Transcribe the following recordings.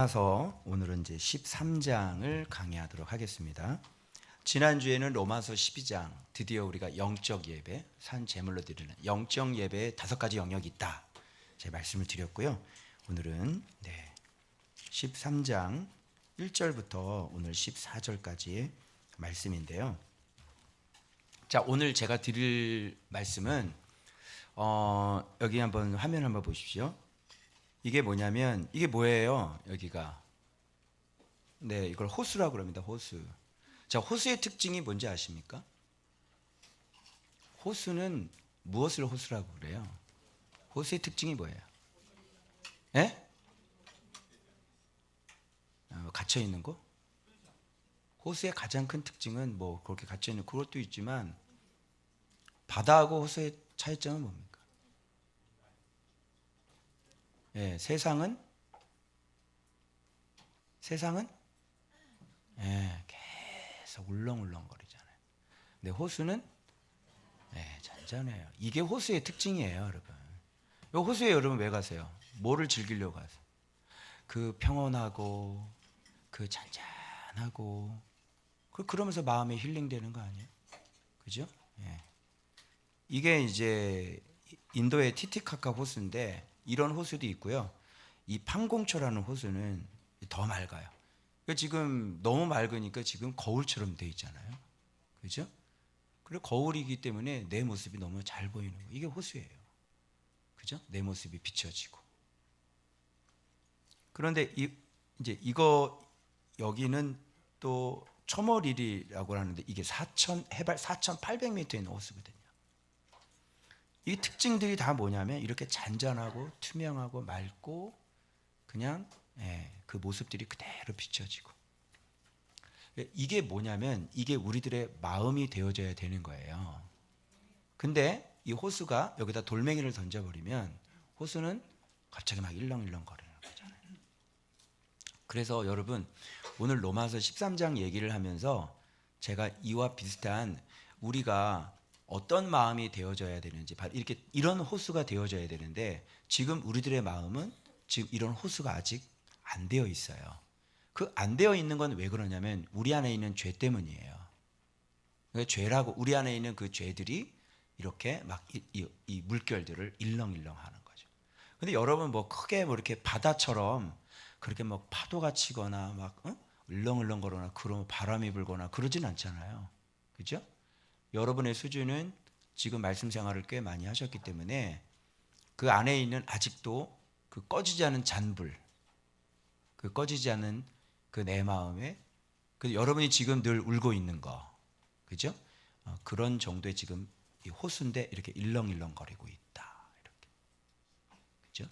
로마서 오늘은 이제 13장을 강의하도록 하겠습니다. 지난주에는 로마서 12장 드디어 우리가 영적 예배, 산 제물로 드리는 영적 예배에 5가지 영역이 있다. 제 말씀을 드렸고요. 오늘은 13장 1절부터 오늘 14절까지의 말씀인데요. 자, 오늘 제가 드릴 말씀은 여기 한번 화면 한번 보십시오. 이게 뭐냐면 이게 뭐예요? 여기가 이걸 호수라고 합니다. 호수. 자, 호수의 특징이 뭔지 아십니까? 호수는 무엇을 호수라고 그래요? 호수의 특징이 뭐예요? 예? 갇혀 있는 거? 호수의 가장 큰 특징은 뭐 그렇게 갇혀 있는 그것도 있지만 바다하고 호수의 차이점은 뭡니까? 예, 세상은 계속 울렁울렁거리잖아요. 근데 호수는 잔잔해요. 이게 호수의 특징이에요, 여러분. 이 호수에 여러분 왜 가세요? 뭐를 즐기려고 가세요? 그 평온하고 그 잔잔하고 그러면서 마음이 힐링되는 거 아니에요? 그죠? 예. 이게 이제 인도의 티티카카 호수인데 이런 호수도 있고요. 이 판공초라는 호수는 더 맑아요. 그러니까 지금 너무 맑으니까 지금 거울처럼 돼 있잖아요. 그죠? 그리고 거울이기 때문에 내 모습이 너무 잘 보이는 거예요. 이게 호수예요. 그죠? 내 모습이 비춰지고. 그런데 이제 이거 여기는 또 초머리리라고 하는데 이게 해발 4,800m에 있는 호수거든요. 이 특징들이 다 뭐냐면 이렇게 잔잔하고 투명하고 맑고 그냥 그 모습들이 그대로 비춰지고. 이게 뭐냐면 이게 우리들의 마음이 되어져야 되는 거예요. 근데 이 호수가 여기다 돌멩이를 던져버리면 호수는 갑자기 막 일렁일렁 거리는 거잖아요. 그래서 여러분 오늘 로마서 13장 얘기를 하면서 제가 이와 비슷한 우리가 어떤 마음이 되어져야 되는지 이렇게 이런 호수가 되어져야 되는데 지금 우리들의 마음은 지금 이런 호수가 아직 안 되어 있어요. 그 안 되어 있는 건 왜 그러냐면 우리 안에 있는 죄 때문이에요. 그러니까 죄라고 우리 안에 있는 그 죄들이 이렇게 막 이 물결들을 일렁일렁 하는 거죠. 근데 여러분 뭐 크게 뭐 이렇게 바다처럼 그렇게 뭐 파도가 치거나 막 울렁울렁 거리거나 그런 바람이 불거나 그러진 않잖아요. 그죠? 여러분의 수준은 지금 말씀 생활을 꽤 많이 하셨기 때문에 그 안에 있는 아직도 그 꺼지지 않은 잔불, 그 꺼지지 않은 그 내 마음에 그 여러분이 지금 늘 울고 있는 거, 그죠? 그런 정도의 지금 이 호수인데 이렇게 일렁일렁거리고 있다, 이렇게, 그죠?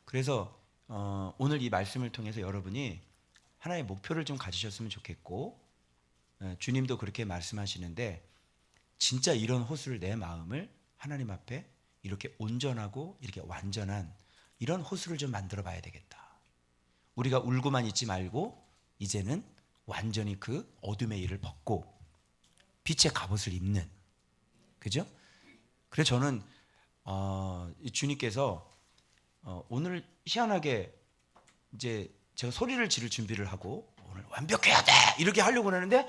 그래서 오늘 이 말씀을 통해서 여러분이 하나의 목표를 좀 가지셨으면 좋겠고, 주님도 그렇게 말씀하시는데. 진짜 이런 호수를 내 마음을 하나님 앞에 이렇게 온전하고 이렇게 완전한 이런 호수를 좀 만들어 봐야 되겠다. 우리가 울고만 있지 말고 이제는 완전히 그 어둠의 일을 벗고 빛의 갑옷을 입는, 그죠? 그래서 저는 주님께서 오늘 희한하게 이제 제가 소리를 지를 준비를 하고 오늘 완벽해야 돼 이렇게 하려고 하는데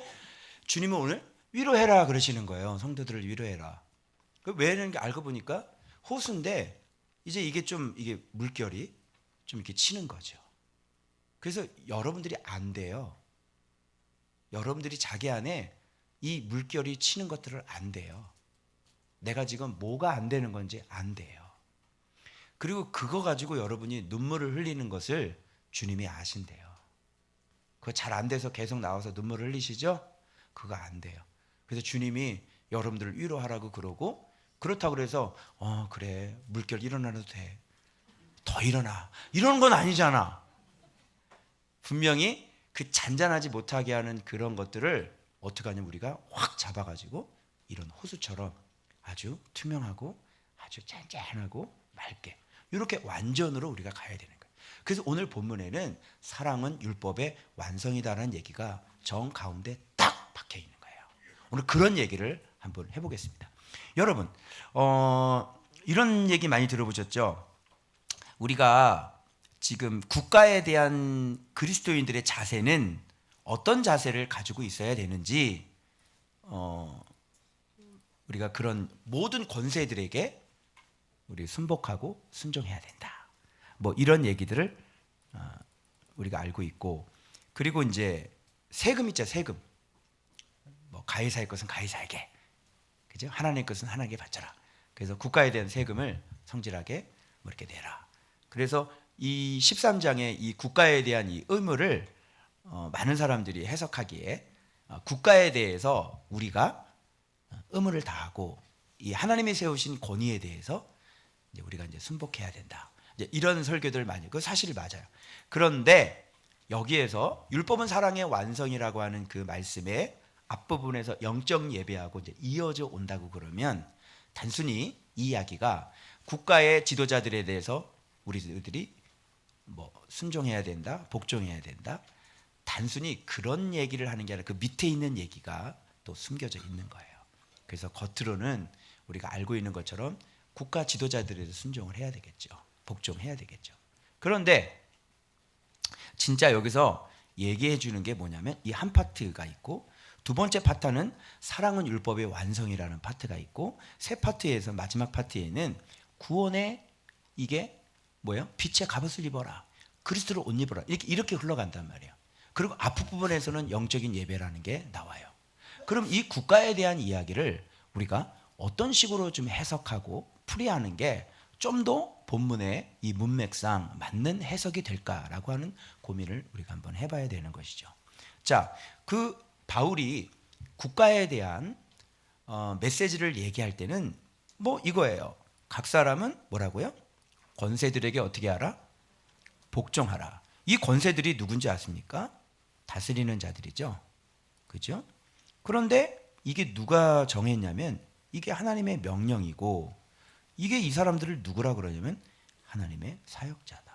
주님은 오늘 위로해라 그러시는 거예요. 성도들을 위로해라. 왜 이러는지 알고 보니까 호수인데 이제 이게 물결이 좀 이렇게 치는 거죠. 그래서 여러분들이 안 돼요. 여러분들이 자기 안에 이 물결이 치는 것들을 안 돼요. 내가 지금 뭐가 안 되는 건지 안 돼요. 그리고 그거 가지고 여러분이 눈물을 흘리는 것을 주님이 아신대요. 그거 잘 안 돼서 계속 나와서 눈물을 흘리시죠? 그거 안 돼요. 그래서 주님이 여러분들을 위로하라고 그러고 그렇다고 그래서 그래 물결 일어나도 돼. 더 일어나. 이런 건 아니잖아. 분명히 그 잔잔하지 못하게 하는 그런 것들을 어떻게 하냐면 우리가 확 잡아가지고 이런 호수처럼 아주 투명하고 아주 잔잔하고 맑게 이렇게 완전으로 우리가 가야 되는 거예요. 그래서 오늘 본문에는 사랑은 율법의 완성이다라는 얘기가 정 가운데 딱 박혀 있는 거예요. 오늘 그런 얘기를 한번 해보겠습니다. 여러분 이런 얘기 많이 들어보셨죠? 우리가 지금 국가에 대한 그리스도인들의 자세는 어떤 자세를 가지고 있어야 되는지 우리가 그런 모든 권세들에게 우리 순복하고 순종해야 된다. 뭐 이런 얘기들을 우리가 알고 있고, 그리고 이제 세금 있죠. 세금. 뭐 가이사의 것은 가이사에게, 그죠? 하나님의 것은 하나님께 바쳐라. 그래서 국가에 대한 세금을 성실하게 뭐 이렇게 내라. 그래서 이 13장의 이 국가에 대한 이 의무를 많은 사람들이 해석하기에 국가에 대해서 우리가 의무를 다하고 이 하나님이 세우신 권위에 대해서 이제 우리가 이제 순복해야 된다. 이제 이런 설교들 많이, 그 사실 맞아요. 그런데 여기에서 율법은 사랑의 완성이라고 하는 그 말씀의 앞부분에서 영적 예배하고 이제 이어져 온다고 그러면 단순히 이 이야기가 국가의 지도자들에 대해서 우리들이 뭐 순종해야 된다, 복종해야 된다, 단순히 그런 얘기를 하는 게 아니라 그 밑에 있는 얘기가 또 숨겨져 있는 거예요. 그래서 겉으로는 우리가 알고 있는 것처럼 국가 지도자들에도 순종을 해야 되겠죠. 복종해야 되겠죠. 그런데 진짜 여기서 얘기해 주는 게 뭐냐면 이 한 파트가 있고, 두 번째 파트는 사랑은 율법의 완성이라는 파트가 있고, 세 파트에서 마지막 파트에는 구원의 이게 뭐예요? 빛의 갑옷을 입어라, 그리스도를 옷 입어라, 이렇게 흘러간단 말이에요. 그리고 앞부분에서는 영적인 예배라는 게 나와요. 그럼 이 국가에 대한 이야기를 우리가 어떤 식으로 좀 해석하고 풀이하는 게 좀 더 본문의 이 문맥상 맞는 해석이 될까라고 하는 고민을 우리가 한번 해봐야 되는 것이죠. 자, 그 바울이 국가에 대한 메시지를 얘기할 때는 뭐 이거예요. 각 사람은 뭐라고요? 권세들에게 어떻게 하라? 복종하라. 이 권세들이 누군지 아십니까? 다스리는 자들이죠. 그죠? 그런데 이게 누가 정했냐면 이게 하나님의 명령이고, 이게 이 사람들을 누구라 그러냐면 하나님의 사역자다.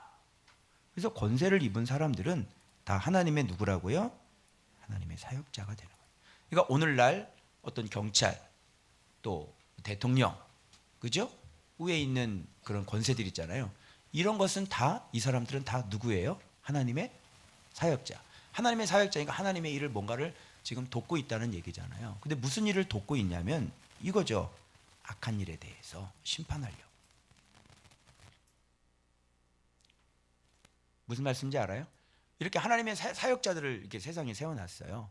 그래서 권세를 입은 사람들은 다 하나님의 누구라고요? 하나님의 사역자가 되는 거예요. 그러니까 오늘날 어떤 경찰, 또 대통령, 그죠? 위에 있는 그런 권세들 있잖아요. 이런 것은 다, 이 사람들은 다 누구예요? 하나님의 사역자. 하나님의 사역자니까 하나님의 일을 뭔가를 지금 돕고 있다는 얘기잖아요. 근데 무슨 일을 돕고 있냐면 이거죠. 악한 일에 대해서 심판하려고. 무슨 말씀인지 알아요? 이렇게 하나님의 사역자들을 이렇게 세상에 세워놨어요.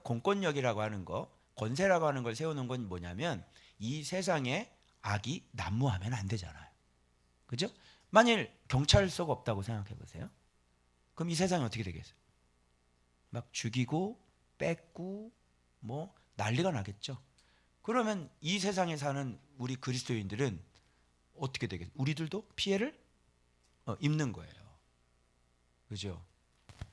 공권력이라고 하는 거, 권세라고 하는 걸 세우는 건 뭐냐면 이 세상에 악이 난무하면 안 되잖아요. 그죠? 만일 경찰서가 없다고 생각해 보세요. 그럼 이 세상이 어떻게 되겠어요? 막 죽이고 뺏고 뭐 난리가 나겠죠. 그러면 이 세상에 사는 우리 그리스도인들은 어떻게 되겠어요? 우리들도 피해를 입는 거예요. 그죠?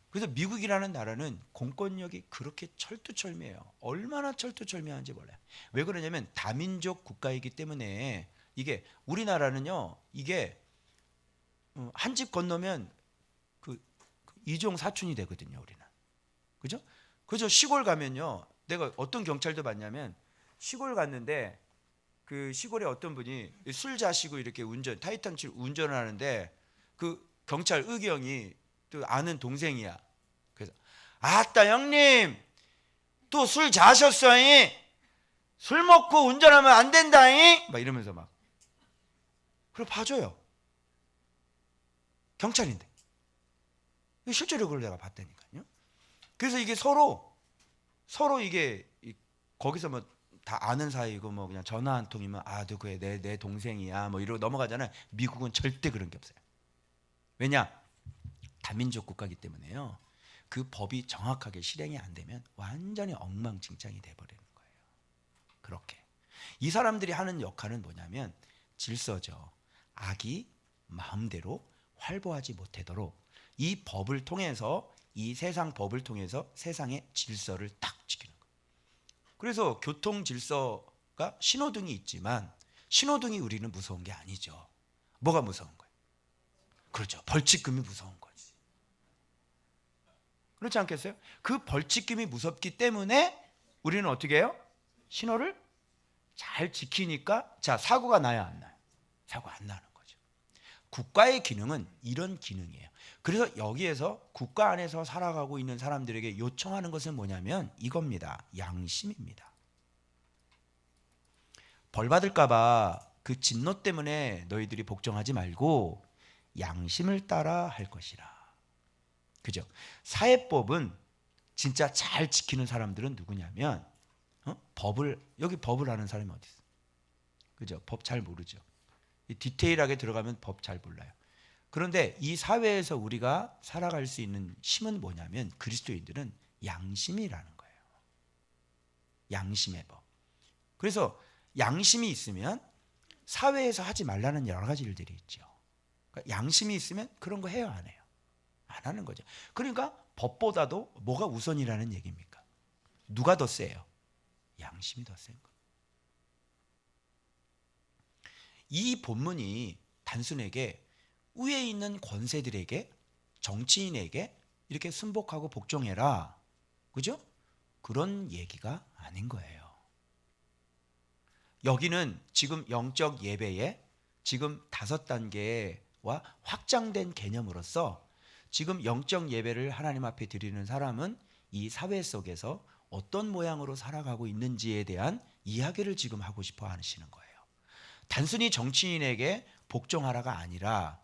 그래서 미국이라는 나라는 공권력이 그렇게 철두철미해요. 얼마나 철두철미한지 몰라요. 왜 그러냐면 다민족 국가이기 때문에. 이게 우리나라는요, 이게 한 집 건너면 그 이종 사촌이 되거든요, 우리는. 그죠? 그죠? 시골 가면요, 내가 어떤 경찰도 봤냐면 시골 갔는데 그 시골에 어떤 분이 술 자시고 이렇게 타이탄 운전을 하는데 그 경찰 의경이 또 아는 동생이야. 그래서 아따 형님 또 술 자셨어잉? 술 먹고 운전하면 안 된다잉? 막 이러면서 막 그걸 봐줘요. 경찰인데. 실제로 그걸 내가 봤다니까요. 그래서 이게 서로 이게 거기서 뭐 다 아는 사이고 뭐 그냥 전화 한 통이면 아 누구야 내 동생이야 뭐 이러고 넘어가잖아요. 미국은 절대 그런 게 없어요. 왜냐? 다민족 국가이기 때문에요. 그 법이 정확하게 실행이 안 되면 완전히 엉망진창이 돼버리는 거예요. 그렇게 이 사람들이 하는 역할은 뭐냐면 질서죠. 악이 마음대로 활보하지 못하도록 이 법을 통해서, 이 세상 법을 통해서 세상의 질서를 딱 지키는 거예요. 그래서 교통 질서가 신호등이 있지만 신호등이 우리는 무서운 게 아니죠. 뭐가 무서운 거예요? 그렇죠. 벌칙금이 무서운 거지. 그렇지 않겠어요? 그 벌칙금이 무섭기 때문에 우리는 어떻게 해요? 신호를 잘 지키니까 자 사고가 나야 안 나요? 사고 안 나는 거죠. 국가의 기능은 이런 기능이에요. 그래서 여기에서 국가 안에서 살아가고 있는 사람들에게 요청하는 것은 뭐냐면 이겁니다. 양심입니다. 벌 받을까봐 그 진노 때문에 너희들이 복종하지 말고 양심을 따라 할 것이라. 그죠? 사회법은 진짜 잘 지키는 사람들은 누구냐면 여기 법을 아는 사람이 어디 있어? 그죠? 법 잘 모르죠. 디테일하게 들어가면 법 잘 몰라요. 그런데 이 사회에서 우리가 살아갈 수 있는 힘은 뭐냐면 그리스도인들은 양심이라는 거예요. 양심의 법. 그래서 양심이 있으면 사회에서 하지 말라는 여러 가지 일들이 있죠. 그러니까 양심이 있으면 그런 거 해요, 안 해요? 안 하는 거죠. 그러니까 법보다도 뭐가 우선이라는 얘기입니까? 누가 더 세요? 양심이 더 센 거예요. 이 본문이 단순하게 위에 있는 권세들에게, 정치인에게 이렇게 순복하고 복종해라, 그죠? 그런 얘기가 아닌 거예요. 여기는 지금 영적 예배에 지금 5단계와 확장된 개념으로서 지금 영적 예배를 하나님 앞에 드리는 사람은 이 사회 속에서 어떤 모양으로 살아가고 있는지에 대한 이야기를 지금 하고 싶어 하시는 거예요. 단순히 정치인에게 복종하라가 아니라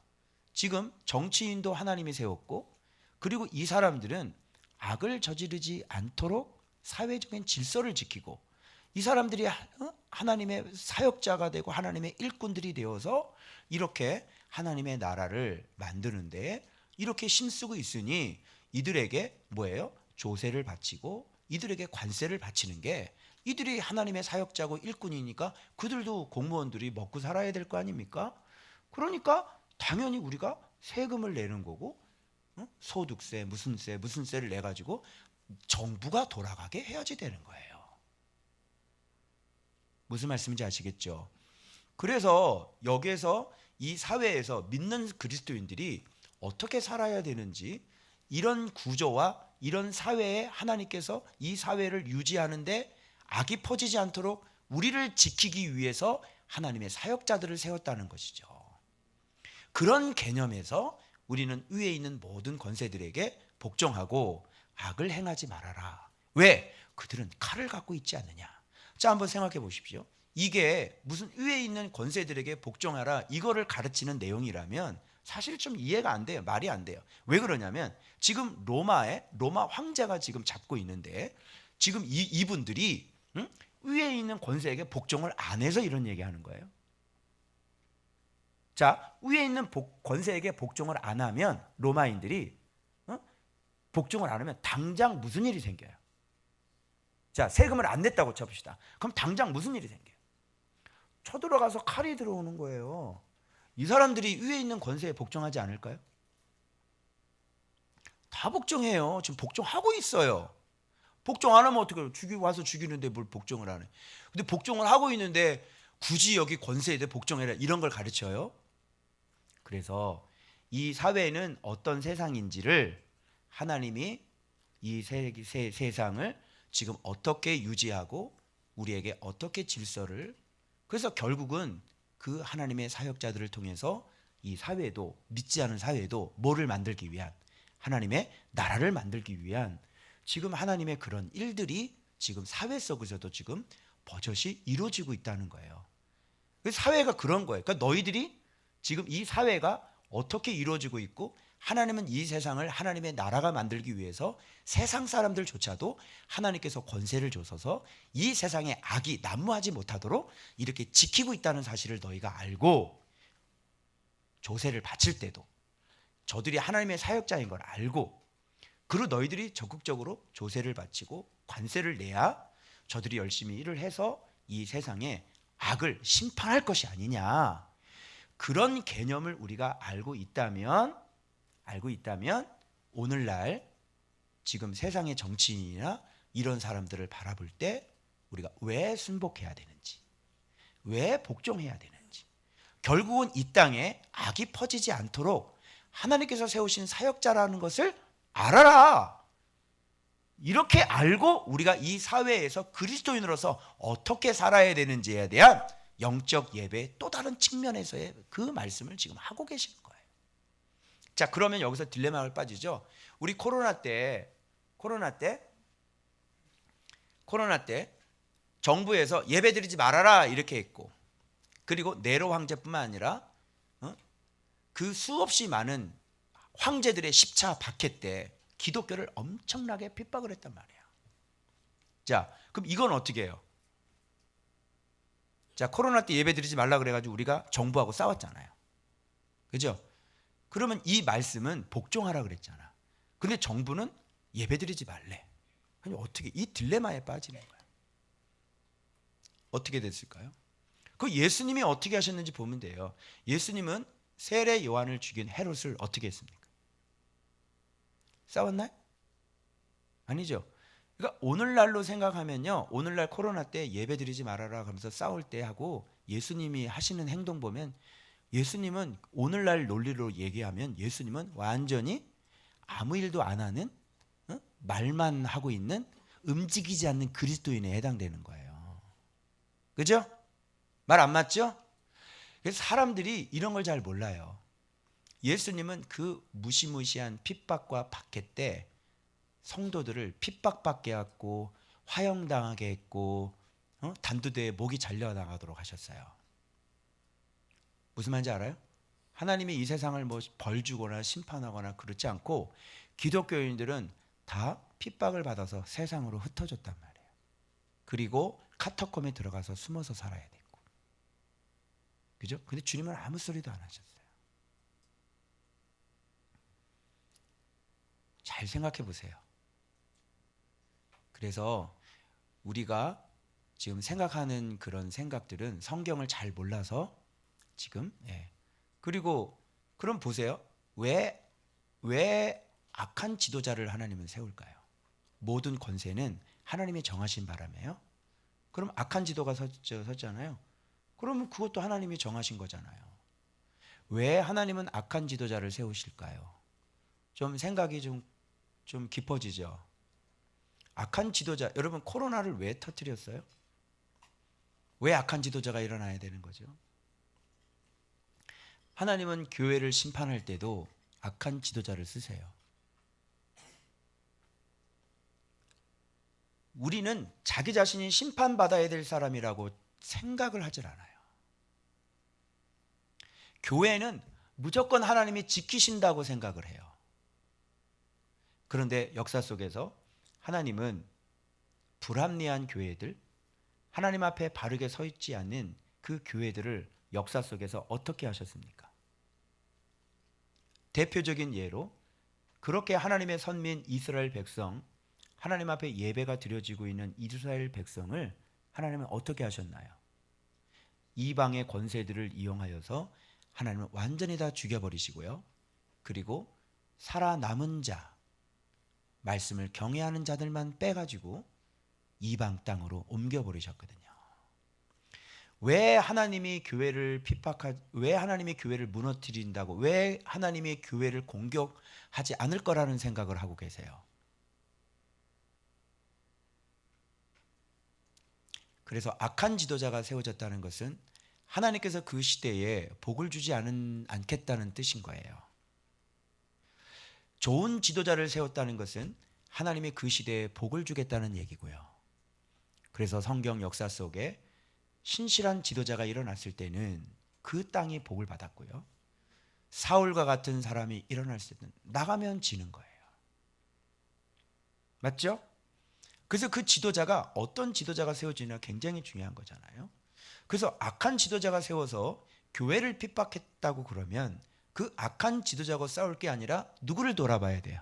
지금 정치인도 하나님이 세웠고, 그리고 이 사람들은 악을 저지르지 않도록 사회적인 질서를 지키고, 이 사람들이 하나님의 사역자가 되고 하나님의 일꾼들이 되어서 이렇게 하나님의 나라를 만드는데 이렇게 힘쓰고 있으니 이들에게 뭐예요? 조세를 바치고 이들에게 관세를 바치는 게, 이들이 하나님의 사역자고 일꾼이니까 그들도 공무원들이 먹고 살아야 될 거 아닙니까? 그러니까 당연히 우리가 세금을 내는 거고, 소득세, 무슨 세를 내가지고 정부가 돌아가게 해야지 되는 거예요. 무슨 말씀인지 아시겠죠? 그래서 여기에서 이 사회에서 믿는 그리스도인들이 어떻게 살아야 되는지, 이런 구조와 이런 사회에 하나님께서 이 사회를 유지하는데 악이 퍼지지 않도록 우리를 지키기 위해서 하나님의 사역자들을 세웠다는 것이죠. 그런 개념에서 우리는 위에 있는 모든 권세들에게 복종하고 악을 행하지 말아라. 왜? 그들은 칼을 갖고 있지 않느냐. 자, 한번 생각해 보십시오. 이게 무슨 위에 있는 권세들에게 복종하라 이거를 가르치는 내용이라면 사실 좀 이해가 안 돼요. 말이 안 돼요. 왜 그러냐면 지금 로마 황제가 지금 잡고 있는데 지금 이분들이 위에 있는 권세에게 복종을 안 해서 이런 얘기하는 거예요. 자, 위에 있는 권세에게 복종을 안 하면 로마인들이 복종을 안 하면 당장 무슨 일이 생겨요? 자, 세금을 안 냈다고 쳐봅시다. 그럼 당장 무슨 일이 생겨요? 쳐들어가서 칼이 들어오는 거예요. 이 사람들이 위에 있는 권세에 복종하지 않을까요? 다 복종해요. 지금 복종하고 있어요. 복종 안 하면 어떻게 해요? 와서 죽이는데 뭘 복종을 안 해? 근데 복종을 하고 있는데 굳이 여기 권세에 대해 복종해라 이런 걸 가르쳐요. 그래서 이 사회는 어떤 세상인지를 하나님이 이 세상을 지금 어떻게 유지하고 우리에게 어떻게 질서를, 그래서 결국은 그 하나님의 사역자들을 통해서 이 사회도, 믿지 않은 사회도 뭐를 만들기 위한, 하나님의 나라를 만들기 위한 지금 하나님의 그런 일들이 지금 사회 속에서도 지금 버젓이 이루어지고 있다는 거예요. 사회가 그런 거예요. 그러니까 너희들이 지금 이 사회가 어떻게 이루어지고 있고, 하나님은 이 세상을 하나님의 나라가 만들기 위해서 세상 사람들조차도 하나님께서 권세를 주셔서 이 세상에 악이 난무하지 못하도록 이렇게 지키고 있다는 사실을 너희가 알고, 조세를 바칠 때도 저들이 하나님의 사역자인 걸 알고, 그리고 너희들이 적극적으로 조세를 바치고 관세를 내야 저들이 열심히 일을 해서 이 세상에 악을 심판할 것이 아니냐. 그런 개념을 우리가 알고 있다면 오늘날 지금 세상의 정치인이나 이런 사람들을 바라볼 때 우리가 왜 순복해야 되는지, 왜 복종해야 되는지, 결국은 이 땅에 악이 퍼지지 않도록 하나님께서 세우신 사역자라는 것을 알아라. 이렇게 알고 우리가 이 사회에서 그리스도인으로서 어떻게 살아야 되는지에 대한 영적 예배의 또 다른 측면에서의 그 말씀을 지금 하고 계시는 거예요. 자, 그러면 여기서 딜레마가 빠지죠. 우리 코로나 때 정부에서 예배드리지 말아라 이렇게 했고, 그리고 네로 황제뿐만 아니라 그 수없이 많은 황제들의 10차 박해 때 기독교를 엄청나게 핍박을 했단 말이에요. 자, 그럼 이건 어떻게 해요? 자, 코로나 때 예배드리지 말라 그래가지고 우리가 정부하고 싸웠잖아요. 그죠? 그러면 이 말씀은 복종하라 그랬잖아. 근데 정부는 예배드리지 말래. 아니, 어떻게 이 딜레마에 빠지는 거야? 어떻게 됐을까요? 그 예수님이 어떻게 하셨는지 보면 돼요. 예수님은 세례 요한을 죽인 헤롯을 어떻게 했습니까? 싸웠나요? 아니죠. 그러니까 오늘날로 생각하면요, 오늘날 코로나 때 예배드리지 말아라 하면서 싸울 때 하고 예수님이 하시는 행동 보면, 예수님은 오늘날 논리로 얘기하면 예수님은 완전히 아무 일도 안 하는, 말만 하고 있는, 움직이지 않는 그리스도인에 해당되는 거예요. 그죠? 말 안 맞죠? 그래서 사람들이 이런 걸 잘 몰라요. 예수님은 그 무시무시한 핍박과 박해 때 성도들을 핍박받게 했고 화형당하게 했고 단두대에 목이 잘려나가도록 하셨어요. 무슨 말인지 알아요? 하나님이 이 세상을 뭐 벌 주거나 심판하거나 그렇지 않고 기독교인들은 다 핍박을 받아서 세상으로 흩어졌단 말이에요. 그리고 카타콤에 들어가서 숨어서 살아야 됐고, 그죠? 근데 주님은 아무 소리도 안 하셨어요. 잘 생각해 보세요. 그래서 우리가 지금 생각하는 그런 생각들은 성경을 잘 몰라서 지금, 그리고 그럼 보세요. 왜 악한 지도자를 하나님은 세울까요? 모든 권세는 하나님이 정하신 바람이에요. 그럼 악한 지도가 섰잖아요. 그러면 그것도 하나님이 정하신 거잖아요. 왜 하나님은 악한 지도자를 세우실까요? 좀 생각이 좀 깊어지죠. 악한 지도자, 여러분 코로나를 왜 터뜨렸어요? 왜 악한 지도자가 일어나야 되는 거죠? 하나님은 교회를 심판할 때도 악한 지도자를 쓰세요. 우리는 자기 자신이 심판받아야 될 사람이라고 생각을 하질 않아요. 교회는 무조건 하나님이 지키신다고 생각을 해요. 그런데 역사 속에서 하나님은 불합리한 교회들, 하나님 앞에 바르게 서 있지 않는 그 교회들을 역사 속에서 어떻게 하셨습니까? 대표적인 예로 그렇게 하나님의 선민 이스라엘 백성, 하나님 앞에 예배가 드려지고 있는 이스라엘 백성을 하나님은 어떻게 하셨나요? 이방의 권세들을 이용하여서 하나님은 완전히 다 죽여버리시고요. 그리고 살아남은 자, 말씀을 경외하는 자들만 빼가지고 이방 땅으로 옮겨버리셨거든요. 왜 하나님이 교회를 왜 하나님이 교회를 무너뜨린다고, 왜 하나님이 교회를 공격하지 않을 거라는 생각을 하고 계세요? 그래서 악한 지도자가 세워졌다는 것은 하나님께서 그 시대에 복을 주지 않겠다는 뜻인 거예요. 좋은 지도자를 세웠다는 것은 하나님이 그 시대에 복을 주겠다는 얘기고요. 그래서 성경 역사 속에 신실한 지도자가 일어났을 때는 그 땅이 복을 받았고요. 사울과 같은 사람이 일어났을 때는 나가면 지는 거예요. 맞죠? 그래서 그 지도자가 어떤 지도자가 세워지냐 굉장히 중요한 거잖아요. 그래서 악한 지도자가 세워서 교회를 핍박했다고 그러면 그 악한 지도자하고 싸울 게 아니라 누구를 돌아봐야 돼요?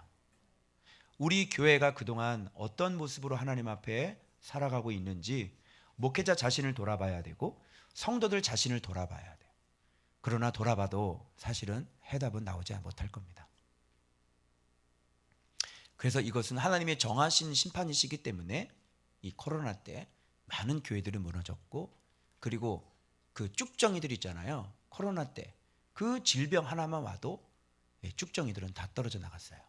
우리 교회가 그동안 어떤 모습으로 하나님 앞에 살아가고 있는지 목회자 자신을 돌아봐야 되고 성도들 자신을 돌아봐야 돼요. 그러나 돌아봐도 사실은 해답은 나오지 못할 겁니다. 그래서 이것은 하나님의 정하신 심판이시기 때문에 이 코로나 때 많은 교회들이 무너졌고, 그리고 그 쭉정이들 있잖아요. 코로나 때 그 질병 하나만 와도 쭉정이들은 다 떨어져 나갔어요.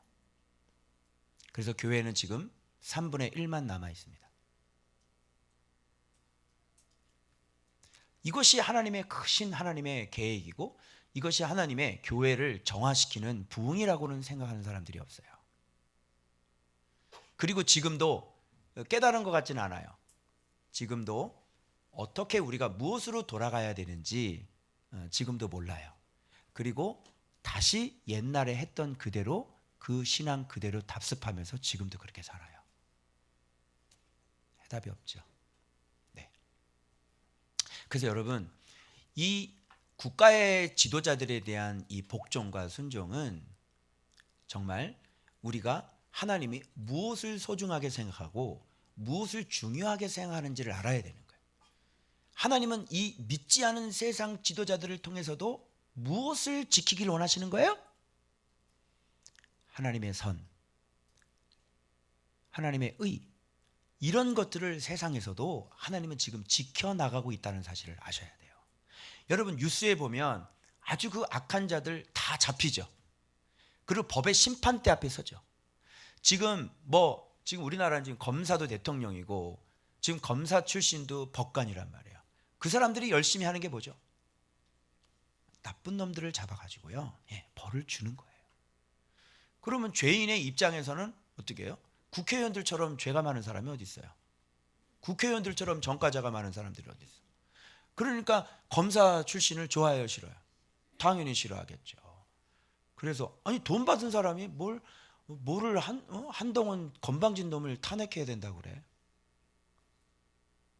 그래서 교회는 지금 3분의 1만 남아 있습니다. 이것이 하나님의 크신 하나님의 계획이고 이것이 하나님의 교회를 정화시키는 부흥이라고는 생각하는 사람들이 없어요. 그리고 지금도 깨달은 것 같지는 않아요. 지금도 어떻게 우리가 무엇으로 돌아가야 되는지 지금도 몰라요. 그리고 다시 옛날에 했던 그대로 그 신앙 그대로 답습하면서 지금도 그렇게 살아요. 해답이 없죠. 네. 그래서 여러분, 이 국가의 지도자들에 대한 이 복종과 순종은 정말 우리가 하나님이 무엇을 소중하게 생각하고 무엇을 중요하게 생각하는지를 알아야 되는 거예요. 하나님은 이 믿지 않은 세상 지도자들을 통해서도 무엇을 지키길 원하시는 거예요? 하나님의 선, 하나님의 의, 이런 것들을 세상에서도 하나님은 지금 지켜나가고 있다는 사실을 아셔야 돼요. 여러분, 뉴스에 보면 아주 그 악한 자들 다 잡히죠. 그리고 법의 심판대 앞에 서죠. 지금 우리나라는 지금 검사도 대통령이고 지금 검사 출신도 법관이란 말이에요. 그 사람들이 열심히 하는 게 뭐죠? 나쁜 놈들을 잡아가지고요, 벌을 주는 거예요. 그러면 죄인의 입장에서는 어떻게 해요? 국회의원들처럼 죄가 많은 사람이 어디 있어요? 국회의원들처럼 전과자가 많은 사람들이 어디 있어요? 그러니까 검사 출신을 좋아해요, 싫어요? 당연히 싫어하겠죠. 그래서 아니, 돈 받은 사람이 뭐를 한동안 건방진 놈을 탄핵해야 된다고 그래?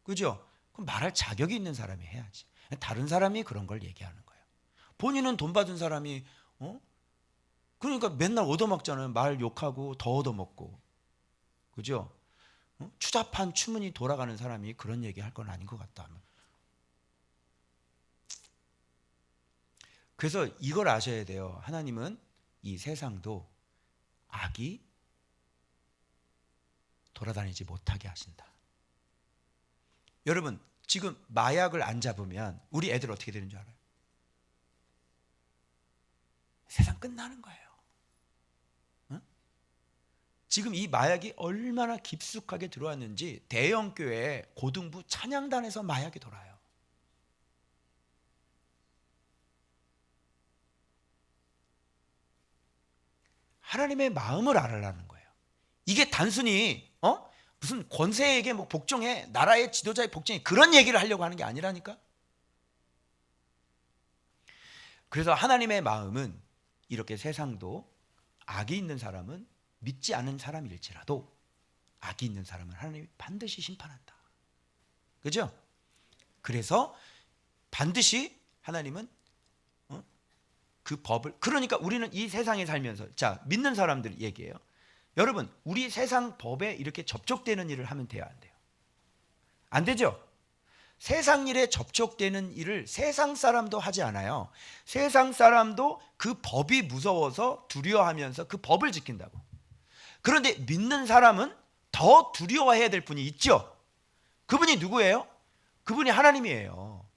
그죠? 그럼 말할 자격이 있는 사람이 해야지. 다른 사람이 그런 걸 얘기하는 거예요. 본인은 돈 받은 사람이 그러니까 맨날 얻어먹잖아요. 말 욕하고 더 얻어먹고. 그죠? 추잡한 추문이 돌아가는 사람이 그런 얘기 할 건 아닌 것 같다. 그래서 이걸 아셔야 돼요. 하나님은 이 세상도 악이 돌아다니지 못하게 하신다. 여러분, 지금 마약을 안 잡으면 우리 애들 어떻게 되는 줄 알아요? 세상 끝나는 거예요. 응? 지금 이 마약이 얼마나 깊숙하게 들어왔는지 대형 교회 고등부 찬양단에서 마약이 돌아요. 하나님의 마음을 알아라는 거예요. 이게 단순히 무슨 권세에게 복종해, 나라의 지도자의 복종해, 그런 얘기를 하려고 하는 게 아니라니까. 그래서 하나님의 마음은 이렇게 세상도 악이 있는 사람은 믿지 않은 사람일지라도 악이 있는 사람은 하나님이 반드시 심판한다. 그죠? 그래서 반드시 하나님은 그 법을, 그러니까 우리는 이 세상에 살면서, 자, 믿는 사람들 얘기해요. 여러분, 우리 세상 법에 이렇게 접촉되는 일을 하면 돼요, 안 돼요? 안 되죠? 세상 일에 접촉되는 일을 세상 사람도 하지 않아요. 세상 사람도 그 법이 무서워서 두려워하면서 그 법을 지킨다고. 그런데 믿는 사람은 더 두려워해야 될 분이 있죠. 그분이 누구예요? 그분이 하나님이에요.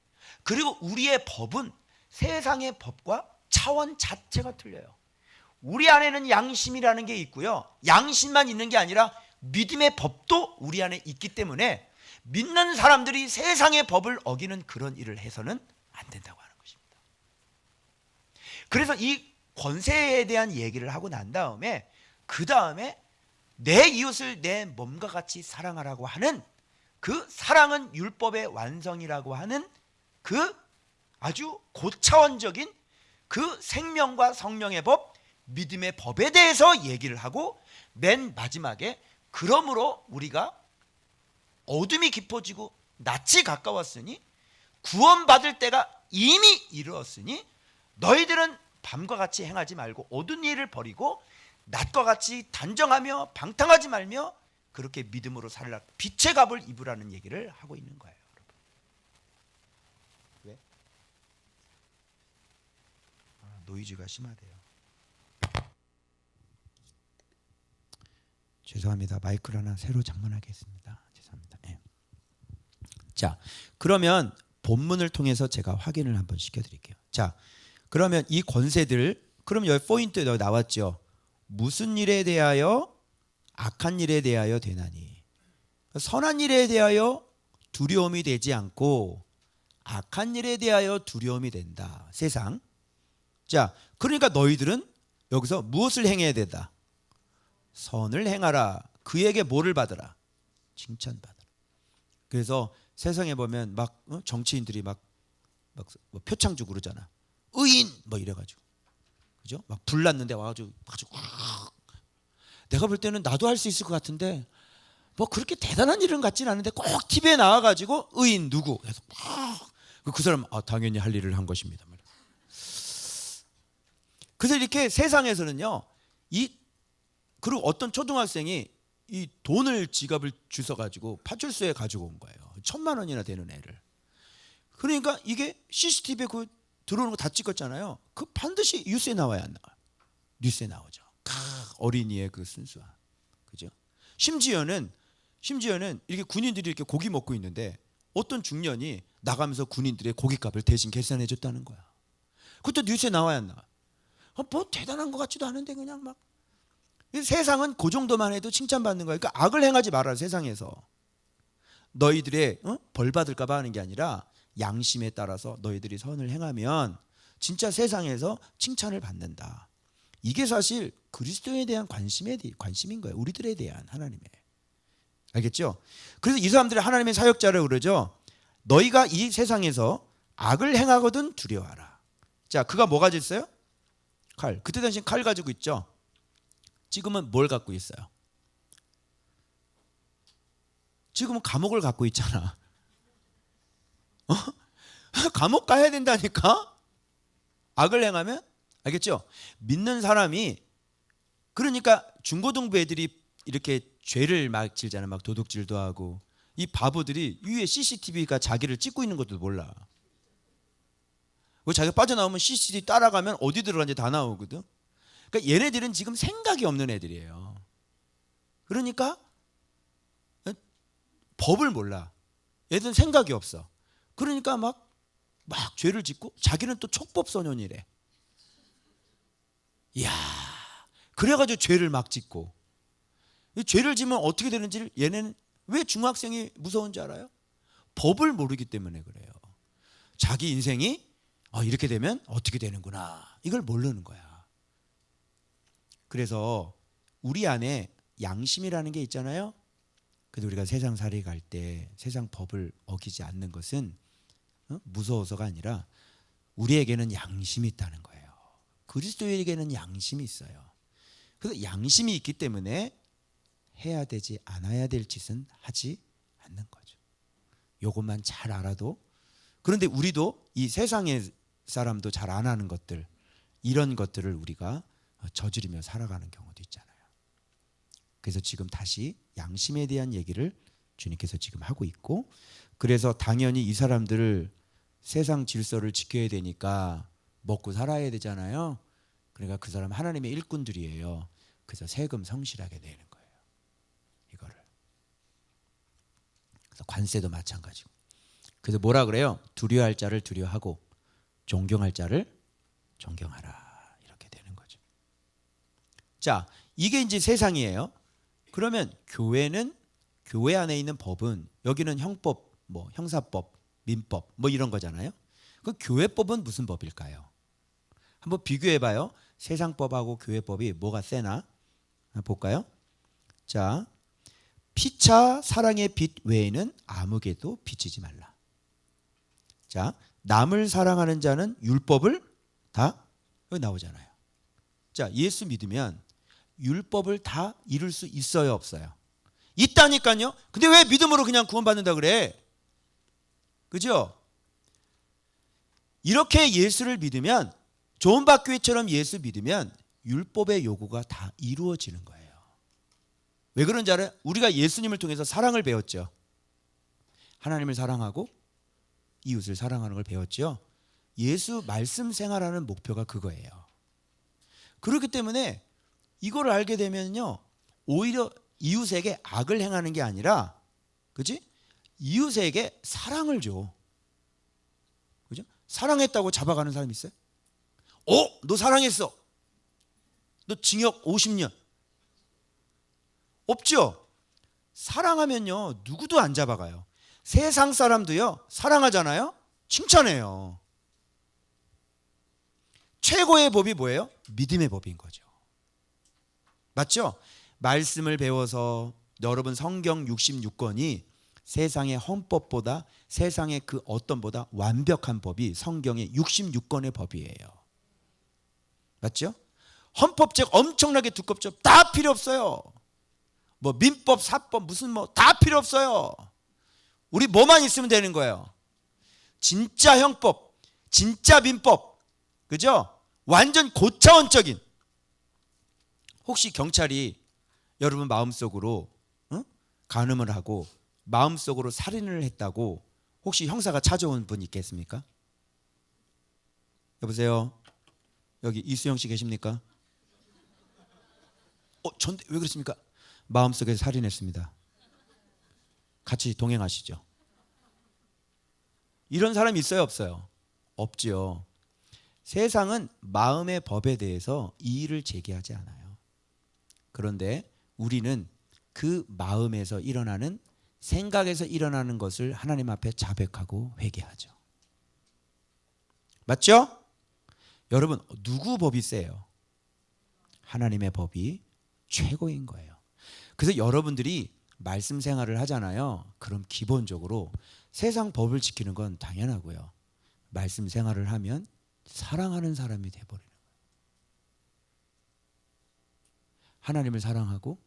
그리고 우리의 법은 세상의 법과 차원 자체가 틀려요. 우리 안에는 양심이라는 게 있고요, 양심만 있는 게 아니라 믿음의 법도 우리 안에 있기 때문에 믿는 사람들이 세상의 법을 어기는 그런 일을 해서는 안 된다고 하는 것입니다. 그래서 이 권세에 대한 얘기를 하고 난 다음에 그 다음에 내 이웃을 내 몸과 같이 사랑하라고 하는 그 사랑은 율법의 완성이라고 하는 그 아주 고차원적인 그 생명과 성령의 법, 믿음의 법에 대해서 얘기를 하고 맨 마지막에 그러므로 우리가 어둠이 깊어지고 낯이 가까웠으니 구원받을 때가 이미 이르렀으니 너희들은 밤과 같이 행하지 말고 어두운 일을 버리고 낮과 같이 단정하며 방탕하지 말며 그렇게 믿음으로 살라, 빛의 갑을 입으라는 얘기를 하고 있는 거예요. 여러분. 왜? 노이즈가 심하대요. 죄송합니다. 마이크를 하나 새로 장만하겠습니다. 죄송합니다. 네. 자, 그러면 본문을 통해서 제가 확인을 한번 시켜드릴게요. 자, 그러면 이 권세들, 그럼 여기 포인트 여기 나왔죠. 무슨 일에 대하여 악한 일에 대하여 되나니, 선한 일에 대하여 두려움이 되지 않고 악한 일에 대하여 두려움이 된다. 세상. 자, 그러니까 너희들은 여기서 무엇을 행해야 된다? 선을 행하라. 그에게 뭐를 받으라? 칭찬받으라. 그래서 세상에 보면 막 정치인들이 막 뭐 표창 주고 그러잖아. 의인 뭐 이래가지고, 그죠? 막 불났는데 와가지고 내가 볼 때는 나도 할 수 있을 것 같은데 뭐 그렇게 대단한 일은 같진 않은데 꼭 TV에 나와가지고 의인 누구 해서 그 사람 당연히 할 일을 한 것입니다. 그래서 이렇게 세상에서는요, 그리고 어떤 초등학생이 이 돈을 지갑을 주워가지고 파출소에 가지고 온 거예요. 1,000만 원이나 되는 애를. 그러니까 이게 CCTV에 그 들어오는 거 다 찍었잖아요. 그 반드시 뉴스에 나와야 안 나와요? 뉴스에 나오죠. 어린이의 그 순수함, 그죠? 심지어는 이렇게 군인들이 이렇게 고기 먹고 있는데 어떤 중년이 나가면서 군인들의 고깃값을 대신 계산해 줬다는 거야. 그것도 뉴스에 나와야 안 나와? 뭐 대단한 것 같지도 않은데 그냥 막. 세상은 그 정도만 해도 칭찬받는 거야. 그러니까 악을 행하지 말아라. 세상에서 너희들의 벌 받을까 봐 하는 게 아니라 양심에 따라서 너희들이 선을 행하면 진짜 세상에서 칭찬을 받는다. 이게 사실 그리스도에 대한 관심인 거예요. 우리들에 대한 하나님의. 알겠죠? 그래서 이 사람들이 하나님의 사역자라고 그러죠. 너희가 이 세상에서 악을 행하거든 두려워하라. 자, 그가 뭐 가지고 있어요? 칼. 그때 당시 칼 가지고 있죠. 지금은 뭘 갖고 있어요? 지금은 감옥을 갖고 있잖아. 감옥 가야 된다니까? 악을 행하면? 알겠죠? 믿는 사람이, 그러니까 중고등부 애들이 이렇게 죄를 막 질잖아. 막 도둑질도 하고. 이 바보들이 위에 CCTV가 자기를 찍고 있는 것도 몰라. 자기가 빠져나오면 CCTV 따라가면 어디 들어간지 다 나오거든. 그러니까 얘네들은 지금 생각이 없는 애들이에요. 그러니까 법을 몰라. 얘들은 생각이 없어. 그러니까 막 죄를 짓고 자기는 또 촉법소년이래. 이야, 그래가지고 죄를 막 짓고. 죄를 지면 어떻게 되는지를 얘네는 왜 중학생이 무서운지 알아요? 법을 모르기 때문에 그래요. 자기 인생이 이렇게 되면 어떻게 되는구나, 이걸 모르는 거야. 그래서 우리 안에 양심이라는 게 있잖아요. 그래서 우리가 세상 살이 갈 때 세상 법을 어기지 않는 것은 무서워서가 아니라 우리에게는 양심이 있다는 거예요. 그리스도에게는 양심이 있어요. 그래서 양심이 있기 때문에 해야 되지 않아야 될 짓은 하지 않는 거죠. 이것만 잘 알아도. 그런데 우리도 이 세상의 사람도 잘 안 하는 것들, 이런 것들을 우리가 저지르며 살아가는 경우도 있잖아요. 그래서 지금 다시 양심에 대한 얘기를 주님께서 지금 하고 있고, 그래서 당연히 이 사람들을 세상 질서를 지켜야 되니까 먹고 살아야 되잖아요. 그러니까 그 사람 하나님의 일꾼들이에요. 그래서 세금 성실하게 내는 거예요. 이거를. 그래서 관세도 마찬가지고. 그래서 뭐라 그래요? 두려워할 자를 두려워하고 존경할 자를 존경하라. 이렇게 되는 거죠. 자, 이게 이제 세상이에요. 그러면 교회는, 교회 안에 있는 법은, 여기는 형법, 뭐 형사법, 민법 뭐 이런 거잖아요. 그 교회법은 무슨 법일까요? 한번 비교해 봐요. 세상법하고 교회법이 뭐가 세나 볼까요? 자, 피차 사랑의 빛 외에는 아무개도 비치지 말라. 자, 남을 사랑하는 자는 율법을 다, 여기 나오잖아요. 자, 예수 믿으면 율법을 다 이룰 수 있어요, 없어요? 있다니까요. 근데 왜 믿음으로 그냥 구원받는다 그래? 그죠? 이렇게 예수를 믿으면, 존 박교회처럼 예수 믿으면 율법의 요구가 다 이루어지는 거예요. 왜 그런지 알아요? 우리가 예수님을 통해서 사랑을 배웠죠. 하나님을 사랑하고 이웃을 사랑하는 걸 배웠죠. 예수 말씀 생활하는 목표가 그거예요. 그렇기 때문에 이걸 알게 되면요, 오히려 이웃에게 악을 행하는 게 아니라, 그렇지? 이웃에게 사랑을 줘. 그죠? 사랑했다고 잡아가는 사람 있어요? 너 사랑했어. 너 징역 50년. 없죠? 사랑하면요, 누구도 안 잡아가요. 세상 사람도요, 사랑하잖아요? 칭찬해요. 최고의 법이 뭐예요? 믿음의 법인 거죠. 맞죠? 말씀을 배워서 여러분 성경 66권이 세상의 헌법보다 세상의 그 어떤 보다 완벽한 법이 성경의 66권의 법이에요. 맞죠? 헌법책 엄청나게 두껍죠. 다 필요 없어요. 뭐 민법, 사법 무슨 뭐 다 필요 없어요. 우리 뭐만 있으면 되는 거예요. 진짜 형법, 진짜 민법, 그죠? 완전 고차원적인. 혹시 경찰이 여러분 마음속으로 간음을 하고 마음속으로 살인을 했다고 혹시 형사가 찾아온 분 있겠습니까? 여보세요? 여기 이수영 씨 계십니까? 전데 왜 그렇습니까? 마음속에 살인했습니다. 같이 동행하시죠. 이런 사람이 있어요, 없어요? 없지요. 세상은 마음의 법에 대해서 이의를 제기하지 않아요. 그런데 우리는 그 마음에서 일어나는 생각에서 일어나는 것을 하나님 앞에 자백하고 회개하죠. 맞죠? 여러분, 누구 법이 세요? 하나님의 법이 최고인 거예요. 그래서 여러분들이 말씀 생활을 하잖아요. 그럼 기본적으로 세상 법을 지키는 건 당연하고요. 말씀 생활을 하면 사랑하는 사람이 돼버리는 거예요. 하나님을 사랑하고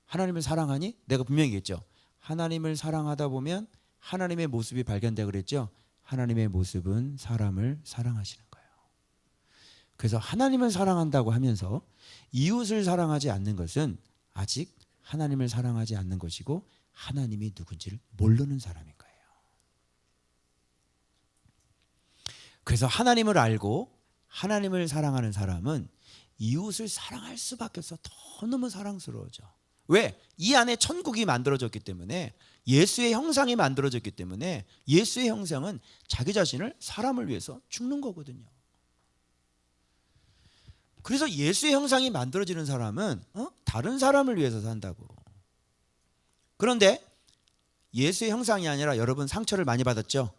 하나님을 사랑하니 내가 분명히 얘기했죠. 하나님을 사랑하다 보면 하나님의 모습이 발견되고 그랬죠. 하나님의 모습은 사람을 사랑하시는 거예요. 그래서 하나님을 사랑한다고 하면서 이웃을 사랑하지 않는 것은 아직 하나님을 사랑하지 않는 것이고 하나님이 누군지를 모르는 사람인 거예요. 그래서 하나님을 알고 하나님을 사랑하는 사람은 이웃을 사랑할 수밖에 없어. 더 너무 사랑스러워져. 왜? 이 안에 천국이 만들어졌기 때문에, 예수의 형상이 만들어졌기 때문에, 예수의 형상은 자기 자신을 사람을 위해서 죽는 거거든요. 그래서 예수의 형상이 만들어지는 사람은 다른 사람을 위해서 산다고. 그런데 예수의 형상이 아니라 여러분 상처를 많이 받았죠?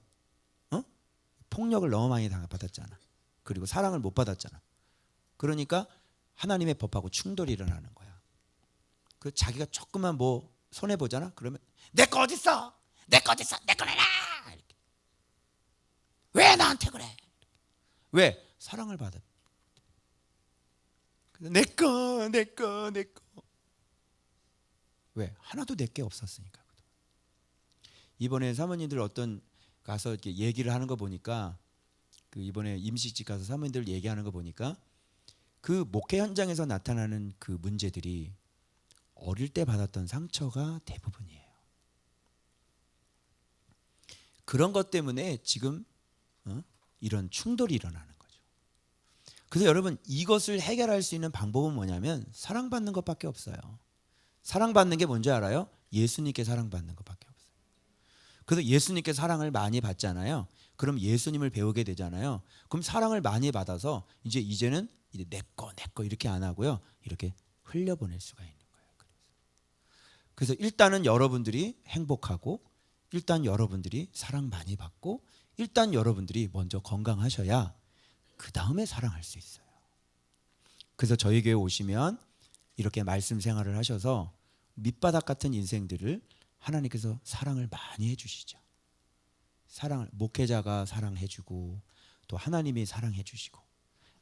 폭력을 너무 많이 받았잖아. 그리고 사랑을 못 받았잖아. 그러니까 하나님의 법하고 충돌이 일어나는 거야. 그 자기가 조금만 뭐 손해 보잖아. 그러면 내 거 어디 있어? 내 거 어디 있어? 내 거 내놔. 왜 나한테 그래? 왜? 사랑을 받아. 내 거, 내 거, 내 거. 왜? 하나도 내 게 없었으니까. 이번에 사모님들 어떤 가서 이렇게 얘기를 하는 거 보니까, 그 이번에 임시집 가서 사모님들 얘기하는 거 보니까 그 목회 현장에서 나타나는 그 문제들이 어릴 때 받았던 상처가 대부분이에요. 그런 것 때문에 지금 이런 충돌이 일어나는 거죠. 그래서 여러분, 이것을 해결할 수 있는 방법은 뭐냐면 사랑받는 것밖에 없어요. 사랑받는 게 뭔지 알아요? 예수님께 사랑받는 것밖에 없어요. 그래서 예수님께 사랑을 많이 받잖아요. 그럼 예수님을 배우게 되잖아요. 그럼 사랑을 많이 받아서 이제는 내 거 이렇게 안 하고요. 이렇게 흘려보낼 수가 있는 거예요. 그래서 일단은 여러분들이 행복하고, 일단 여러분들이 사랑 많이 받고, 일단 여러분들이 먼저 건강하셔야 그 다음에 사랑할 수 있어요. 그래서 저희 교회 오시면 이렇게 말씀 생활을 하셔서 밑바닥 같은 인생들을 하나님께서 사랑을 많이 해주시죠. 사랑을, 목회자가 사랑해주고, 또 하나님이 사랑해주시고,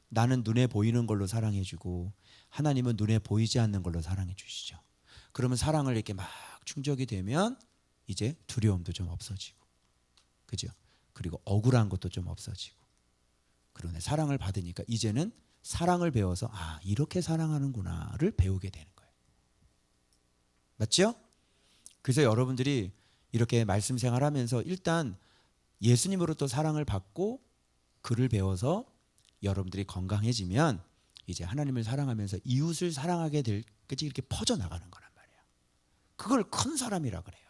나는 눈에 보이는 걸로 사랑해주고 하나님은 눈에 보이지 않는 걸로 사랑해주시죠. 그러면 사랑을 이렇게 막 충족이 되면 이제 두려움도 좀 없어지고, 그죠? 그리고 억울한 것도 좀 없어지고. 그러네. 사랑을 받으니까 이제는 사랑을 배워서 이렇게 사랑하는구나를 배우게 되는 거예요. 맞죠? 그래서 여러분들이 이렇게 말씀 생활하면서 일단 예수님으로부터 사랑을 받고 그를 배워서 여러분들이 건강해지면 이제 하나님을 사랑하면서 이웃을 사랑하게 될 끝이 이렇게 퍼져나가는 거란 말이에요. 그걸 큰 사람이라 그래요.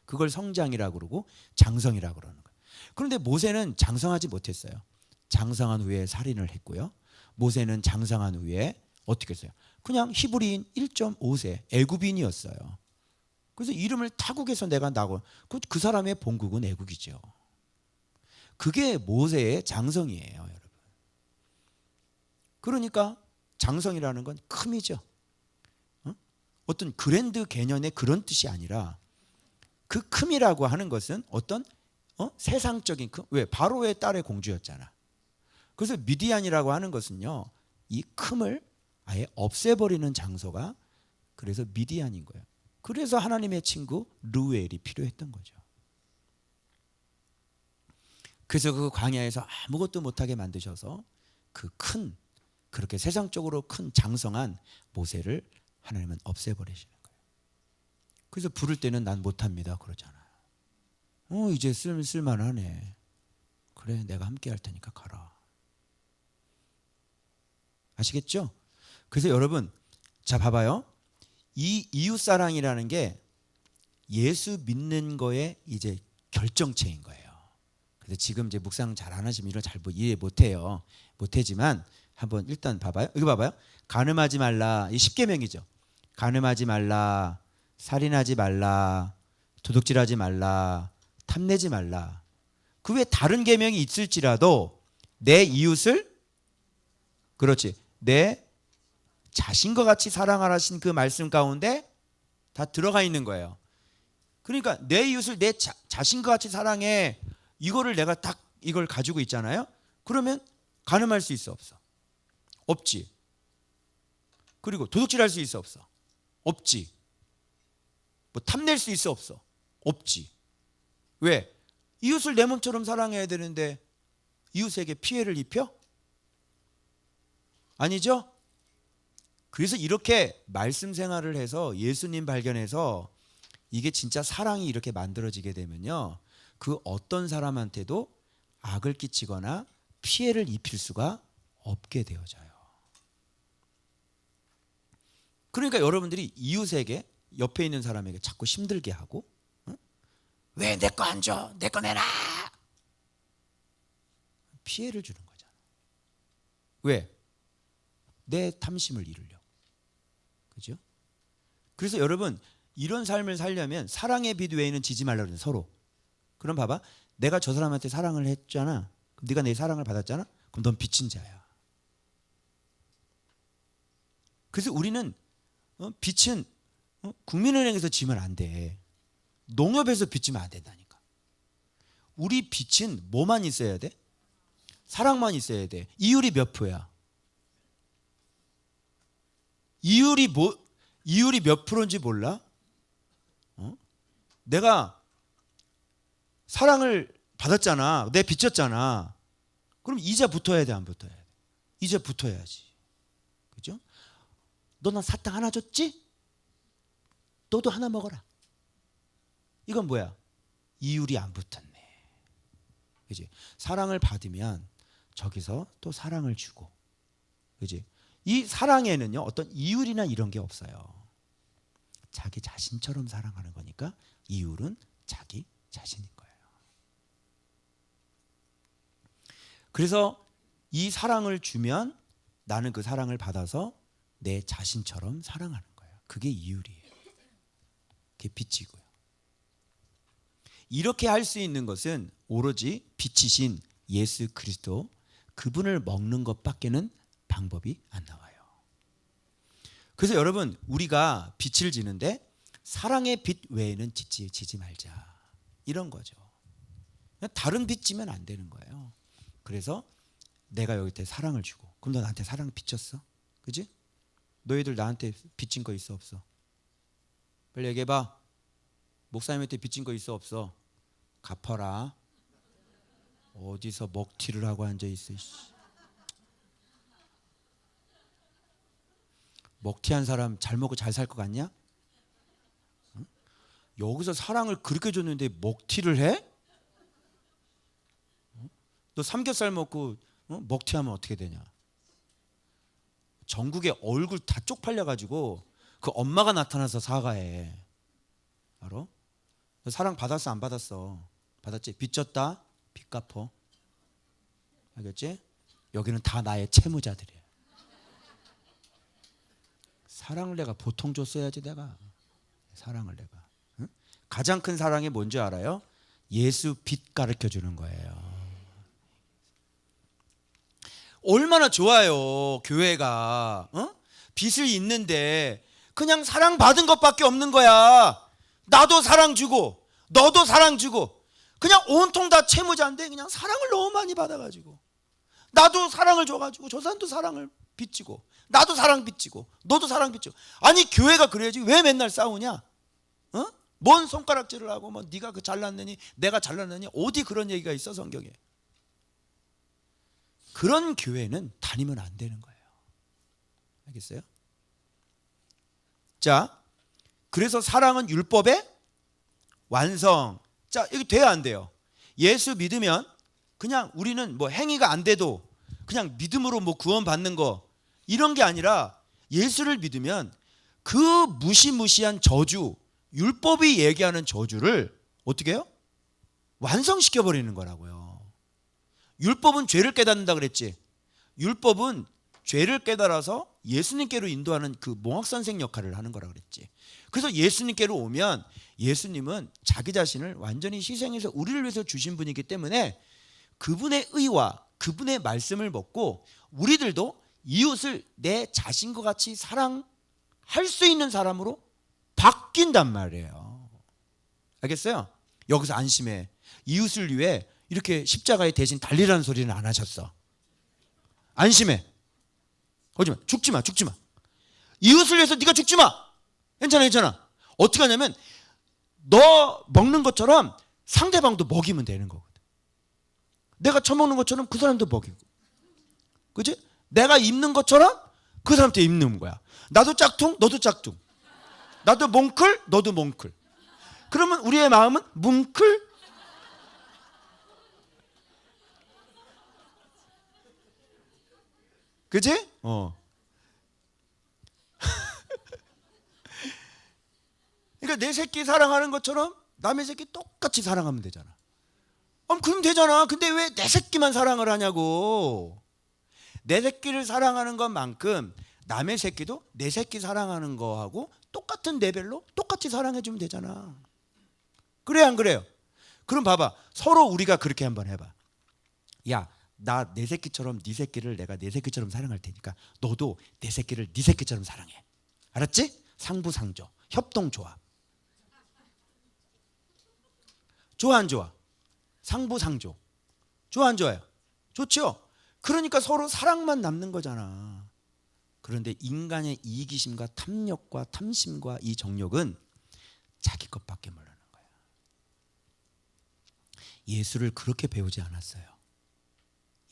그걸 성장이라고 그러고 장성이라고 그러는 거예요. 그런데 모세는 장성하지 못했어요. 장성한 후에 살인을 했고요. 모세는 장성한 후에 어떻게 했어요? 그냥 히브리인 1.5세 애굽인이었어요. 그래서 이름을 타국에서 내가 나고, 그 사람의 본국은 애국이죠. 그게 모세의 장성이에요, 여러분. 그러니까 장성이라는 건 큼이죠. 어떤 그랜드 개념의 그런 뜻이 아니라 그 큼이라고 하는 것은 어떤 세상적인 큼. 왜? 바로의 딸의 공주였잖아. 그래서 미디안이라고 하는 것은요, 이 큼을 아예 없애버리는 장소가 그래서 미디안인 거예요. 그래서 하나님의 친구 르우엘이 필요했던 거죠. 그래서 그 광야에서 아무것도 못하게 만드셔서 그 큰, 그렇게 세상적으로 큰 장성한 모세를 하나님은 없애버리시는 거예요. 그래서 부를 때는 난 못합니다 그러잖아요. 이제 쓸만하네. 그래, 내가 함께 할 테니까 가라. 아시겠죠? 그래서 여러분, 자 봐봐요. 이 이웃사랑이라는 게 예수 믿는 거에 이제 결정체인 거예요. 그래서 지금 이제 묵상 잘 안 하시면 이런 잘 이해 못해요. 못하지만 한번 일단 봐봐요. 이거 봐봐요. 간음하지 말라. 이 10계명이죠. 간음하지 말라, 살인하지 말라, 도둑질하지 말라, 탐내지 말라. 그 외에 다른 계명이 있을지라도 내 이웃을, 그렇지, 내 자신과 같이 사랑하라신 그 말씀 가운데 다 들어가 있는 거예요. 그러니까 내 이웃을 내 자신과 같이 사랑해. 이거를 내가 딱 이걸 가지고 있잖아요. 그러면 간음할 수 있어 없어? 없지. 그리고 도둑질할 수 있어 없어? 없지. 뭐 탐낼 수 있어 없어? 없지. 왜? 이웃을 내 몸처럼 사랑해야 되는데 이웃에게 피해를 입혀? 아니죠? 그래서 이렇게 말씀 생활을 해서 예수님 발견해서 이게 진짜 사랑이 이렇게 만들어지게 되면요, 그 어떤 사람한테도 악을 끼치거나 피해를 입힐 수가 없게 되어져요. 그러니까 여러분들이 이웃에게, 옆에 있는 사람에게 자꾸 힘들게 하고, 왜 내 거 안 줘? 내 거 내놔! 피해를 주는 거잖아. 왜? 내 탐심을 이루려고. 그죠? 그래서 여러분, 이런 삶을 살려면 사랑의 빛 외에는 지지 말라고 그래요. 서로. 그럼 봐봐. 내가 저 사람한테 사랑을 했잖아. 그럼 네가 내 사랑을 받았잖아. 그럼 넌 빚진 자야. 그래서 우리는 빚은 국민은행에서 지면 안 돼. 농협에서 빚지면 안 된다니까. 우리 빚은 뭐만 있어야 돼? 사랑만 있어야 돼. 이율이 몇 프로야? 이율이 몇 프로인지 몰라? 내가 사랑을 받았잖아. 내 빚졌잖아. 그럼 이자 붙어야 돼, 안 붙어야 돼? 이자 붙어야지. 그죠? 너 나 사탕 하나 줬지? 너도 하나 먹어라. 이건 뭐야? 이율이 안 붙었네. 그지? 사랑을 받으면 저기서 또 사랑을 주고. 그지? 이 사랑에는요, 어떤 이율이나 이런 게 없어요. 자기 자신처럼 사랑하는 거니까 이율은 자기 자신인 거예요. 그래서 이 사랑을 주면 나는 그 사랑을 받아서 내 자신처럼 사랑하는 거예요. 그게 이율이에요. 그게 빛이고요. 이렇게 할 수 있는 것은 오로지 빛이신 예수 그리스도, 그분을 먹는 것밖에는 방법이 안 나와요. 그래서 여러분, 우리가 빛을 지는데 사랑의 빛 외에는 지지 말자, 이런 거죠. 다른 빛 지면 안 되는 거예요. 그래서 내가 여기한테 사랑을 주고, 그럼 너 나한테 사랑을 비쳤어? 그지? 너희들 나한테 빚진 거 있어 없어? 빨리 얘기해봐. 목사님한테 빚진 거 있어 없어? 갚아라. 어디서 먹튀를 하고 앉아있어. 먹튀한 사람 잘 먹고 잘 살 것 같냐? 응? 여기서 사랑을 그렇게 줬는데 먹튀를 해? 너 삼겹살 먹고 먹튀하면 어떻게 되냐? 전국에 얼굴 다 쪽팔려가지고 그 엄마가 나타나서 사과해. 알아? 너 사랑 받았어 안 받았어? 받았지? 빚졌다? 빚 갚어. 알겠지? 여기는 다 나의 채무자들이야. 사랑을 내가 보통 줬어야지. 내가 사랑을 내가, 응? 가장 큰 사랑이 뭔지 알아요? 예수 빛 가르쳐 주는 거예요. 얼마나 좋아요. 교회가 빚을 있는데 그냥 사랑받은 것밖에 없는 거야. 나도 사랑 주고 너도 사랑 주고 그냥 온통 다 채무자인데 그냥 사랑을 너무 많이 받아가지고 나도 사랑을 줘가지고 저 사람도 사랑을 빚지고 나도 사랑 빚지고 너도 사랑 빚지고. 아니 교회가 그래야지 왜 맨날 싸우냐? 뭔 손가락질을 하고 뭐 네가 그 잘났느니 내가 잘났느니 어디 그런 얘기가 있어 성경에. 그런 교회는 다니면 안 되는 거예요. 알겠어요? 자, 그래서 사랑은 율법의 완성. 자, 이거 돼야 안 돼요? 예수 믿으면 그냥 우리는 뭐 행위가 안 돼도 그냥 믿음으로 뭐 구원받는 거 이런 게 아니라 예수를 믿으면 그 무시무시한 저주, 율법이 얘기하는 저주를 어떻게 해요? 완성시켜 버리는 거라고요. 율법은 죄를 깨닫는다 그랬지. 율법은 죄를 깨달아서 예수님께로 인도하는 그 몽학선생 역할을 하는 거라 그랬지. 그래서 예수님께로 오면 예수님은 자기 자신을 완전히 희생해서 우리를 위해서 주신 분이기 때문에 그분의 의와 그분의 말씀을 먹고 우리들도 이웃을 내 자신과 같이 사랑할 수 있는 사람으로 바뀐단 말이에요. 알겠어요? 여기서 안심해. 이웃을 위해 이렇게 십자가에 대신 달리라는 소리는 안 하셨어. 안심해. 거짓말. 죽지 마. 죽지 마. 이웃을 위해서 네가 죽지 마. 괜찮아. 괜찮아. 어떻게 하냐면 너 먹는 것처럼 상대방도 먹이면 되는 거거든. 내가 처먹는 것처럼 그 사람도 먹이고. 그치? 내가 입는 것처럼 그 사람한테 입는 거야. 나도 짝퉁, 너도 짝퉁. 나도 몽클, 너도 몽클. 그러면 우리의 마음은 뭉클. 그치? 그러니까 내 새끼 사랑하는 것처럼 남의 새끼 똑같이 사랑하면 되잖아. 그럼 되잖아. 근데 왜 내 새끼만 사랑을 하냐고. 내 새끼를 사랑하는 것만큼 남의 새끼도 내 새끼 사랑하는 거하고 똑같은 레벨로 똑같이 사랑해주면 되잖아. 그래 안 그래요? 그럼 봐봐. 서로 우리가 그렇게 한번 해봐. 야, 나 내 새끼처럼 네 새끼를 내가 내 새끼처럼 사랑할 테니까 너도 내 새끼를 네 새끼처럼 사랑해. 알았지? 상부상조, 협동조합. 좋아 안 좋아? 상부상조. 좋아 안 좋아요? 좋죠? 그러니까 서로 사랑만 남는 거잖아. 그런데 인간의 이기심과 탐욕과 탐심과 이 정욕은 자기 것밖에 모르는 거야. 예수를 그렇게 배우지 않았어요.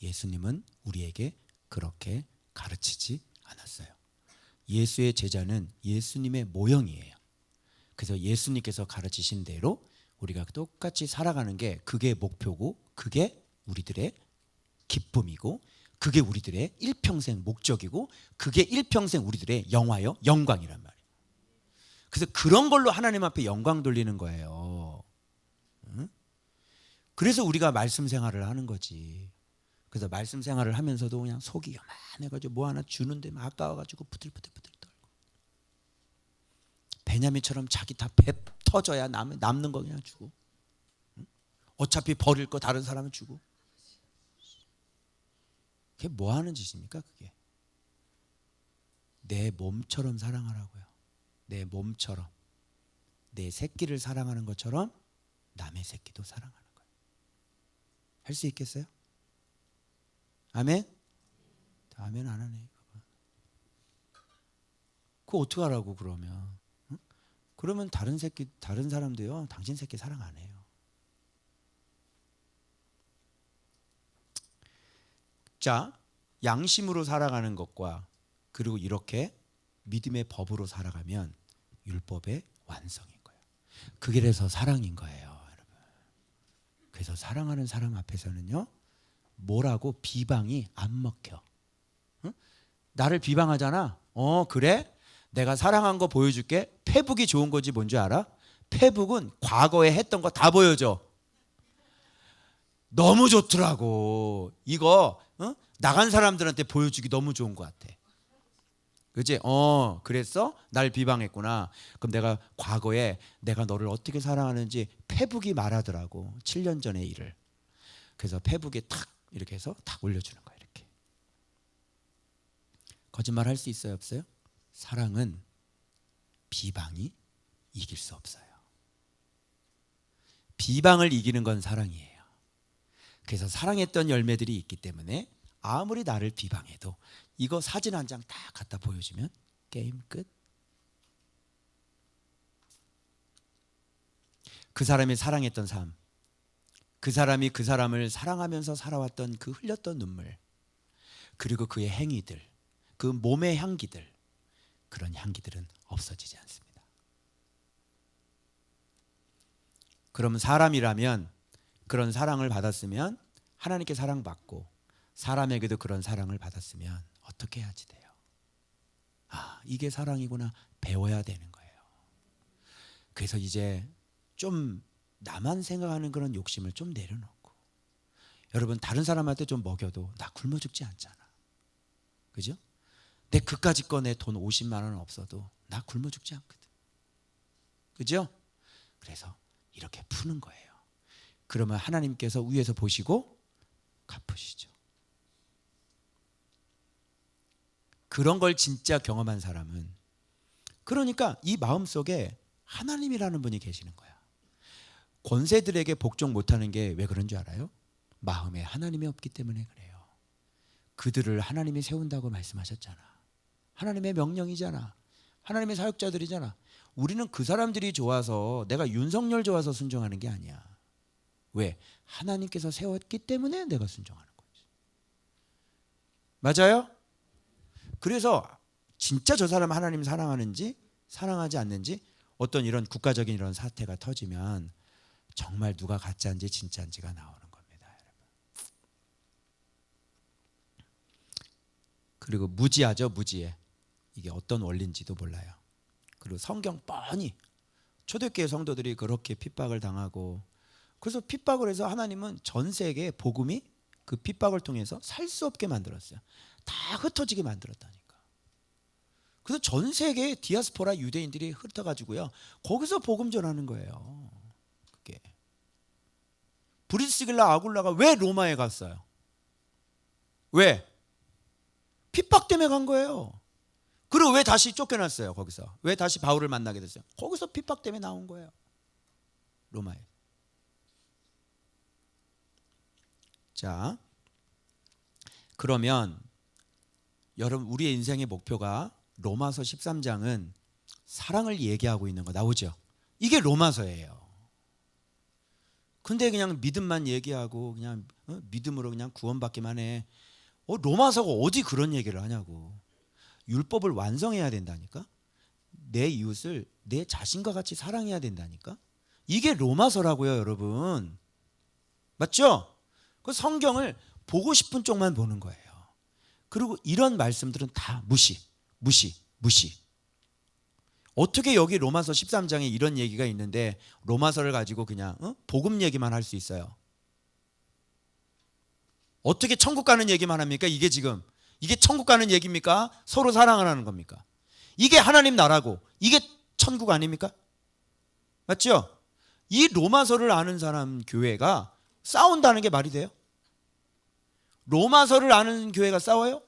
예수님은 우리에게 그렇게 가르치지 않았어요. 예수의 제자는 예수님의 모형이에요. 그래서 예수님께서 가르치신 대로 우리가 똑같이 살아가는 게 그게 목표고 그게 우리들의 기쁨이고 그게 우리들의 일평생 목적이고 그게 일평생 우리들의 영화요 영광이란 말이에요. 그래서 그런 걸로 하나님 앞에 영광 돌리는 거예요. 응? 그래서 우리가 말씀 생활을 하는 거지. 그래서 말씀 생활을 하면서도 그냥 속이 요만해가지고 뭐 하나 주는데 막 아까워가지고 부들부들 떨고. 베냐민처럼 자기 다 배 터져야 남는 거 그냥 주고. 응? 어차피 버릴 거 다른 사람은 주고. 그게 뭐 하는 짓입니까 그게? 내 몸처럼 사랑하라고요. 내 몸처럼. 내 새끼를 사랑하는 것처럼 남의 새끼도 사랑하는 거예요. 할 수 있겠어요? 아멘? 아멘 안 하네. 그거 어떻게 하라고 그러면? 응? 그러면 다른 사람도요 당신 새끼 사랑 안 해요. 자, 양심으로 살아가는 것과 그리고 이렇게 믿음의 법으로 살아가면 율법의 완성인 거예요. 그게 그래서 사랑인 거예요, 여러분. 그래서 사랑하는 사람 앞에서는요 뭐라고 비방이 안 먹혀. 응? 나를 비방하잖아. 그래? 내가 사랑한 거 보여줄게. 페북이 좋은 거지 뭔지 알아? 페북은 과거에 했던 거 다 보여줘. 너무 좋더라고. 이거 나간 사람들한테 보여주기 너무 좋은 것 같아. 그치? 그랬어? 날 비방했구나. 그럼 내가 과거에 내가 너를 어떻게 사랑하는지 페북이 말하더라고. 7년 전의 일을. 그래서 페북에 탁 이렇게 해서 탁 올려주는 거야. 이렇게. 거짓말 할 수 있어요, 없어요? 사랑은 비방이 이길 수 없어요. 비방을 이기는 건 사랑이에요. 그래서 사랑했던 열매들이 있기 때문에 아무리 나를 비방해도 이거 사진 한 장 딱 갖다 보여주면 게임 끝. 그 사람이 사랑했던 삶, 그 사람이 그 사람을 사랑하면서 살아왔던 그 흘렸던 눈물, 그리고 그의 행위들, 그 몸의 향기들, 그런 향기들은 없어지지 않습니다. 그러면 사람이라면 그런 사랑을 받았으면, 하나님께 사랑받고 사람에게도 그런 사랑을 받았으면 어떻게 해야지 돼요? 아, 이게 사랑이구나 배워야 되는 거예요. 그래서 이제 좀 나만 생각하는 그런 욕심을 좀 내려놓고, 여러분 다른 사람한테 좀 먹여도 나 굶어 죽지 않잖아. 그죠? 내 그까짓 거 내 돈 50만 원 없어도 나 굶어 죽지 않거든. 그죠? 그래서 이렇게 푸는 거예요. 그러면 하나님께서 위에서 보시고 갚으시죠. 그런 걸 진짜 경험한 사람은, 그러니까 이 마음속에 하나님이라는 분이 계시는 거야. 권세들에게 복종 못하는 게 왜 그런 줄 알아요? 마음에 하나님이 없기 때문에 그래요. 그들을 하나님이 세운다고 말씀하셨잖아. 하나님의 명령이잖아. 하나님의 사역자들이잖아. 우리는 그 사람들이 좋아서, 내가 윤석열 좋아서 순종하는 게 아니야. 왜? 하나님께서 세웠기 때문에 내가 순종하는 거지. 맞아요? 그래서 진짜 저 사람 하나님 사랑하는지 사랑하지 않는지, 어떤 이런 국가적인 이런 사태가 터지면 정말 누가 가짜인지 진짜인지가 나오는 겁니다, 여러분. 그리고 무지하죠, 무지해. 이게 어떤 원리인지도 몰라요. 그리고 성경 뻔히 초대교회 성도들이 그렇게 핍박을 당하고, 그래서 핍박을 해서 하나님은 전 세계에 복음이 그 핍박을 통해서 살 수 없게 만들었어요. 다 흩어지게 만들었다니까. 그래서 전 세계에 디아스포라 유대인들이 흩어가지고요, 거기서 복음 전하는 거예요. 그게 브리스길라 아굴라가 왜 로마에 갔어요? 왜? 핍박 때문에 간 거예요. 그리고 왜 다시 쫓겨났어요? 거기서 왜 다시 바울을 만나게 됐어요? 거기서 핍박 때문에 나온 거예요, 로마에. 자, 그러면 여러분, 우리의 인생의 목표가, 로마서 13장은 사랑을 얘기하고 있는 거 나오죠? 이게 로마서예요. 근데 그냥 믿음만 얘기하고 그냥 믿음으로 그냥 구원받기만 해. 로마서가 어디 그런 얘기를 하냐고. 율법을 완성해야 된다니까. 내 이웃을 내 자신과 같이 사랑해야 된다니까. 이게 로마서라고요, 여러분. 맞죠? 그 성경을 보고 싶은 쪽만 보는 거예요. 그리고 이런 말씀들은 다 무시. 어떻게 여기 로마서 13장에 이런 얘기가 있는데 로마서를 가지고 그냥 복음 얘기만 할 수 있어요? 어떻게 천국 가는 얘기만 합니까? 이게 지금 이게 천국 가는 얘기입니까? 서로 사랑하라는 겁니까? 이게 하나님 나라고 이게 천국 아닙니까? 맞죠? 이 로마서를 아는 사람 교회가 싸운다는 게 말이 돼요? 로마서를 아는 교회가 싸워요?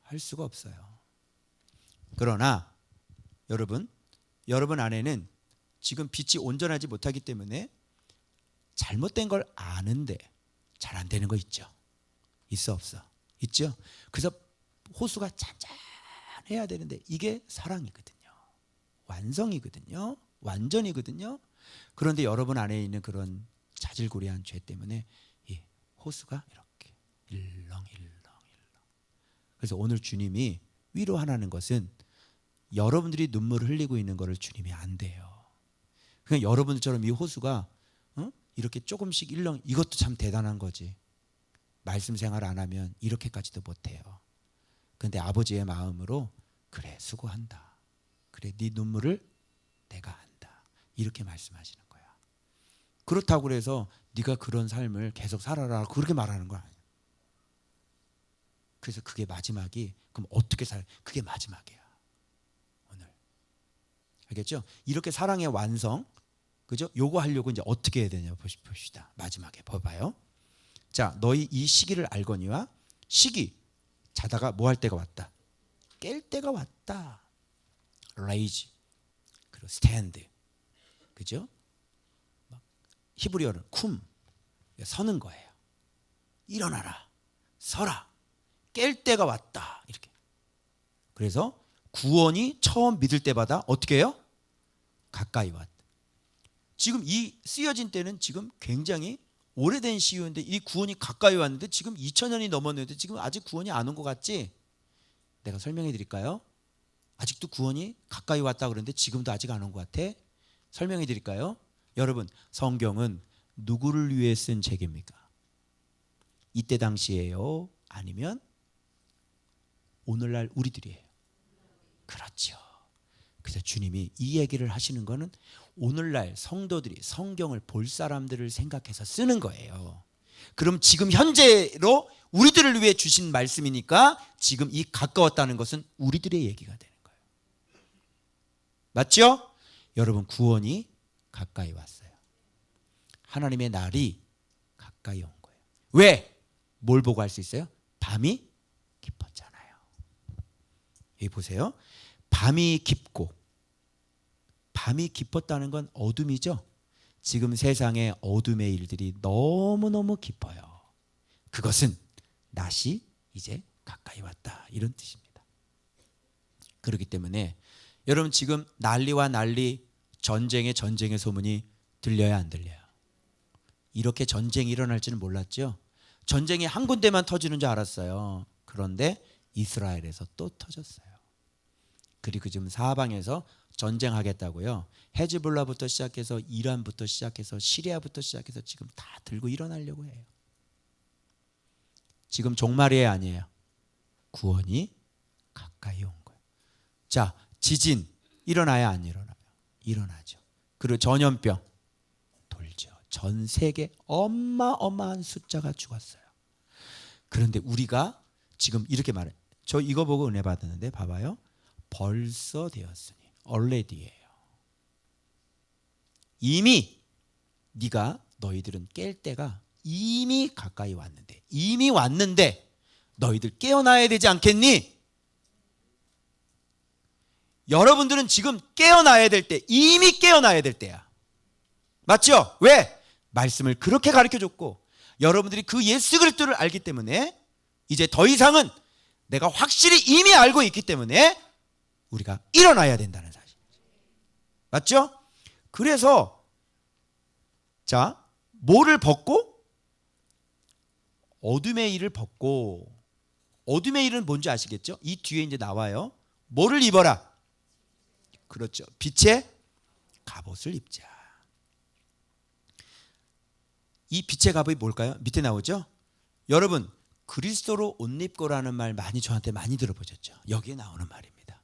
할 수가 없어요. 그러나 여러분 안에는 지금 빛이 온전하지 못하기 때문에 잘못된 걸 아는데 잘 안 되는 거 있죠? 있어 없어? 있죠? 그래서 호수가 잔잔해야 되는데 이게 사랑이거든요. 완성이거든요. 완전이거든요. 그런데 여러분 안에 있는 그런 자질구레한 죄 때문에 이 호수가 이렇게 일렁일렁. 그래서 오늘 주님이 위로하라는 것은 여러분들이 눈물을 흘리고 있는 것을 주님이 안 돼요. 그냥 여러분들처럼 이 호수가 이렇게 조금씩 일렁, 이것도 참 대단한 거지. 말씀 생활 안 하면 이렇게까지도 못해요. 그런데 아버지의 마음으로 그래 수고한다. 그래 네 눈물을 내가 안다. 이렇게 말씀하시는 거야. 그렇다고 해서 네가 그런 삶을 계속 살아라 그렇게 말하는 거 아니에요. 그래서 그게 마지막이, 그럼 어떻게 살? 그게 마지막이야. 오늘 알겠죠? 이렇게 사랑의 완성, 그죠? 요거 하려고 이제 어떻게 해야 되냐 봅시다. 마지막에 봐봐요. 자, 너희 이 시기를 알거니와 시기 자다가 뭐 할 때가 왔다. 깰 때가 왔다. raise 그리고 stand. 그죠? 히브리어는 쿰 서는 거예요. 일어나라. 서라. 깰 때가 왔다. 이렇게. 그래서 구원이 처음 믿을 때마다 어떻게 해요? 가까이 왔다. 지금 이 쓰여진 때는 지금 굉장히 오래된 시효인데 이 구원이 가까이 왔는데 지금 2000년이 넘었는데 지금 아직 구원이 안 온 것 같지? 내가 설명해 드릴까요? 아직도 구원이 가까이 왔다 그러는데 지금도 아직 안 온 것 같아? 설명해 드릴까요? 여러분, 성경은 누구를 위해 쓴 책입니까? 이때 당시에요? 아니면 오늘날 우리들이에요? 그렇죠. 그래서 주님이 이 얘기를 하시는 거는 오늘날 성도들이 성경을 볼 사람들을 생각해서 쓰는 거예요. 그럼 지금 현재로 우리들을 위해 주신 말씀이니까 지금 이 가까웠다는 것은 우리들의 얘기가 되는 거예요. 맞죠? 여러분, 구원이 가까이 왔어요. 하나님의 날이 가까이 온 거예요. 왜? 뭘 보고 할 수 있어요? 밤이 깊었잖아요. 여기 보세요. 밤이 깊고, 밤이 깊었다는 건 어둠이죠. 지금 세상에 어둠의 일들이 너무너무 깊어요. 그것은 낮이 이제 가까이 왔다, 이런 뜻입니다. 그렇기 때문에 여러분, 지금 난리와 난리, 전쟁의 소문이 들려야 안 들려요? 이렇게 전쟁이 일어날 줄은 몰랐죠. 전쟁이 한 군데만 터지는 줄 알았어요. 그런데 이스라엘에서 또 터졌어요. 그리고 지금 사방에서 전쟁하겠다고요. 헤즈볼라부터 시작해서 이란부터 시작해서 시리아부터 시작해서 지금 다 들고 일어나려고 해요. 지금 종말이 아니에요. 구원이 가까이 온 거예요. 자, 지진 일어나야 안 일어나요? 일어나죠. 그리고 전염병 돌죠. 전 세계 어마어마한 숫자가 죽었어요. 그런데 우리가 지금 이렇게 말해요. 저 이거 보고 은혜 받았는데 봐봐요. 벌써 되었으니, already예요. 이미 네가 너희들은 깰 때가 이미 가까이 왔는데, 이미 왔는데 너희들 깨어나야 되지 않겠니? 여러분들은 지금 깨어나야 될 때, 이미 깨어나야 될 때야. 맞죠? 왜? 말씀을 그렇게 가르쳐줬고 여러분들이 그 예수 그리스도를 알기 때문에 이제 더 이상은 내가 확실히 이미 알고 있기 때문에 우리가 일어나야 된다는 사실. 맞죠? 그래서 자, 뭐를 벗고? 어둠의 일을 벗고. 어둠의 일은 뭔지 아시겠죠? 이 뒤에 이제 나와요. 뭐를 입어라? 그렇죠. 빛의 갑옷을 입자. 이 빛의 갑옷이 뭘까요? 밑에 나오죠? 여러분, 그리스도로 옷 입고라는 말 많이 저한테 많이 들어보셨죠? 여기에 나오는 말입니다.